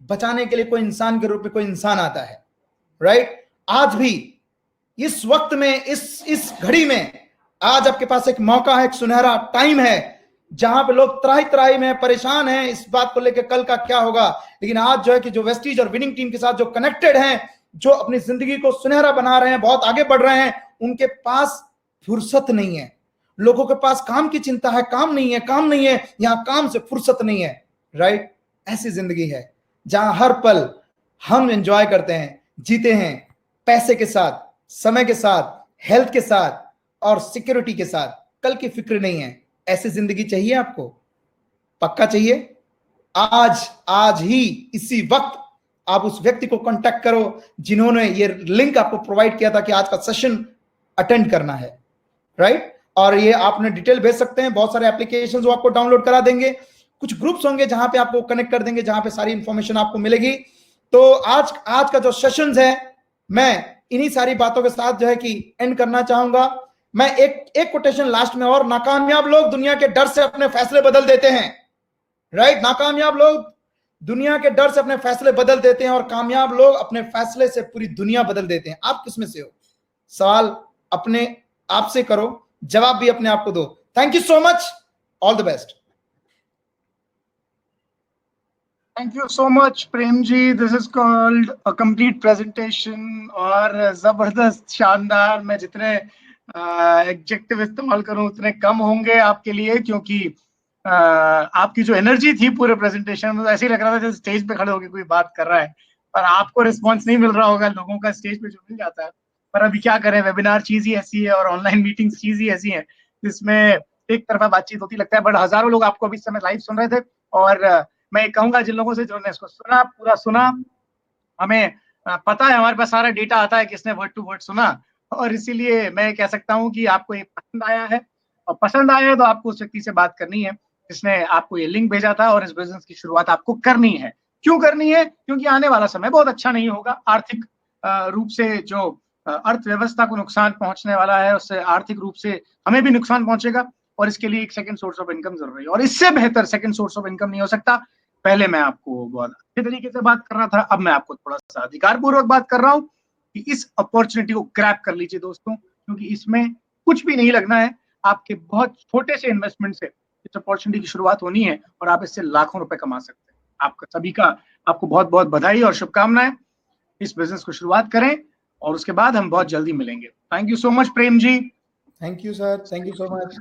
बचाने के लिए कोई इंसान के रूप में कोई इंसान आता है, राइट? आज भी इस वक्त में, इस घड़ी में, आज आपके पास एक मौका है, एक सुनहरा टाइम है, जहां पे लोग त्राही त्राही में परेशान हैं इस बात को लेकर कल का क्या होगा। लेकिन आज जो है कि जो वेस्टीज और विनिंग टीम के साथ जो कनेक्टेड हैं, जो अपनी जिंदगी को सुनहरा बना रहे हैं, बहुत आगे बढ़ रहे हैं, उनके पास फुर्सत नहीं है। लोगों के पास काम की चिंता है, काम नहीं है, काम नहीं है, यहां काम से फुर्सत नहीं है, राइट? ऐसी जिंदगी है जहां हर पल हम एंजॉय करते हैं, जीते हैं, पैसे के साथ, समय के साथ, हेल्थ के साथ और सिक्योरिटी के साथ। कल की फिक्र नहीं है। ऐसी जिंदगी चाहिए आपको? पक्का चाहिए? आज ही इसी वक्त आप उस व्यक्ति को कांटेक्ट करो जिन्होंने ये लिंक आपको प्रोवाइड किया था कि आज का सेशन अटेंड करना है, राइट? और ये आपने डिटेल भेज सकते हैं, बहुत सारे एप्लीकेशंस वो आपको डाउनलोड करा देंगे, कुछ ग्रुप्स होंगे जहां पे आपको कनेक्ट कर देंगे, जहां पे सारी इंफॉर्मेशन आपको मिलेगी। तो आज का जो सेशंस है, मैं इन्हीं सारी बातों के साथ जो है कि एंड करना चाहूंगा। मैं एक कोटेशन लास्ट में और, नाकामयाब लोग दुनिया के डर से अपने फैसले बदल देते हैं, राइट? नाकामयाब लोग दुनिया के डर से अपने फैसले बदल देते हैं और कामयाब लोग अपने फैसले से पूरी दुनिया बदल देते हैं। आप किसमें से हो? सवाल अपने आप से करो, जवाब भी अपने आप को दो। Thank you so much, all the best.
Thank you so much Prem ji, this is called a complete presentation. और जबरदस्त, शानदार। मैं जितने एडजेक्टिव इस्तेमाल करूं उतने कम होंगे आपके लिए, क्योंकि आपकी जो एनर्जी थी पूरे प्रेजेंटेशन में, ऐसे ही लग रहा था जैसे स्टेज पे खड़े होकर कोई बात कर रहा है, पर आपको रिस्पॉन्स नहीं मिल रहा होगा लोगों का स्टेज पे जो मिल जाता है। पर अभी क्या करें, वेबिनार चीज ही ऐसी है और ऑनलाइन मीटिंग्स चीज ही ऐसी है जिसमें एक तरफा बातचीत होती लगता है। बट हजारों लोग आपको अभी इस समय लाइव सुन रहे थे। और मैं कहूंगा जिन लोगों से जिन्होंने इसको सुना, पूरा सुना, हमें पता है, हमारे पास सारा डेटा आता है किसने वर्ड टू वर्ड सुना। और इसीलिए मैं कह सकता हूँ कि आपको ये पसंद आया है, और पसंद आया है तो आपको उस व्यक्ति से बात करनी है जिसने आपको ये लिंक भेजा था, और इस बिजनेस की शुरुआत आपको करनी है। क्यों करनी है? क्योंकि आने वाला समय बहुत अच्छा नहीं होगा। आर्थिक रूप से जो अर्थव्यवस्था को नुकसान पहुंचने वाला है, उससे आर्थिक रूप से हमें भी नुकसान पहुंचेगा, और इसके लिए एक सेकंड सोर्स ऑफ इनकम जरूरी है। और इससे बेहतर सेकंड सोर्स ऑफ इनकम नहीं हो सकता। पहले मैं आपको बहुत अच्छे तरीके से बात कर रहा था, अब मैं आपको थोड़ा सा अधिकारपूर्वक बात कर रहा हूँ कि इस अपॉर्चुनिटी को ग्रैब कर लीजिए दोस्तों, क्योंकि इसमें कुछ भी नहीं लगना है। आपके बहुत छोटे से इन्वेस्टमेंट से इस अपॉर्चुनिटी की शुरुआत होनी है और आप इससे लाखों रुपए कमा सकते हैं। आपका सभी का, आपको बहुत बहुत बधाई और शुभकामनाएं। इस बिजनेस को शुरुआत करें और उसके बाद हम बहुत जल्दी मिलेंगे। Thank you so much Prem ji.
Thank you sir, thank you so much.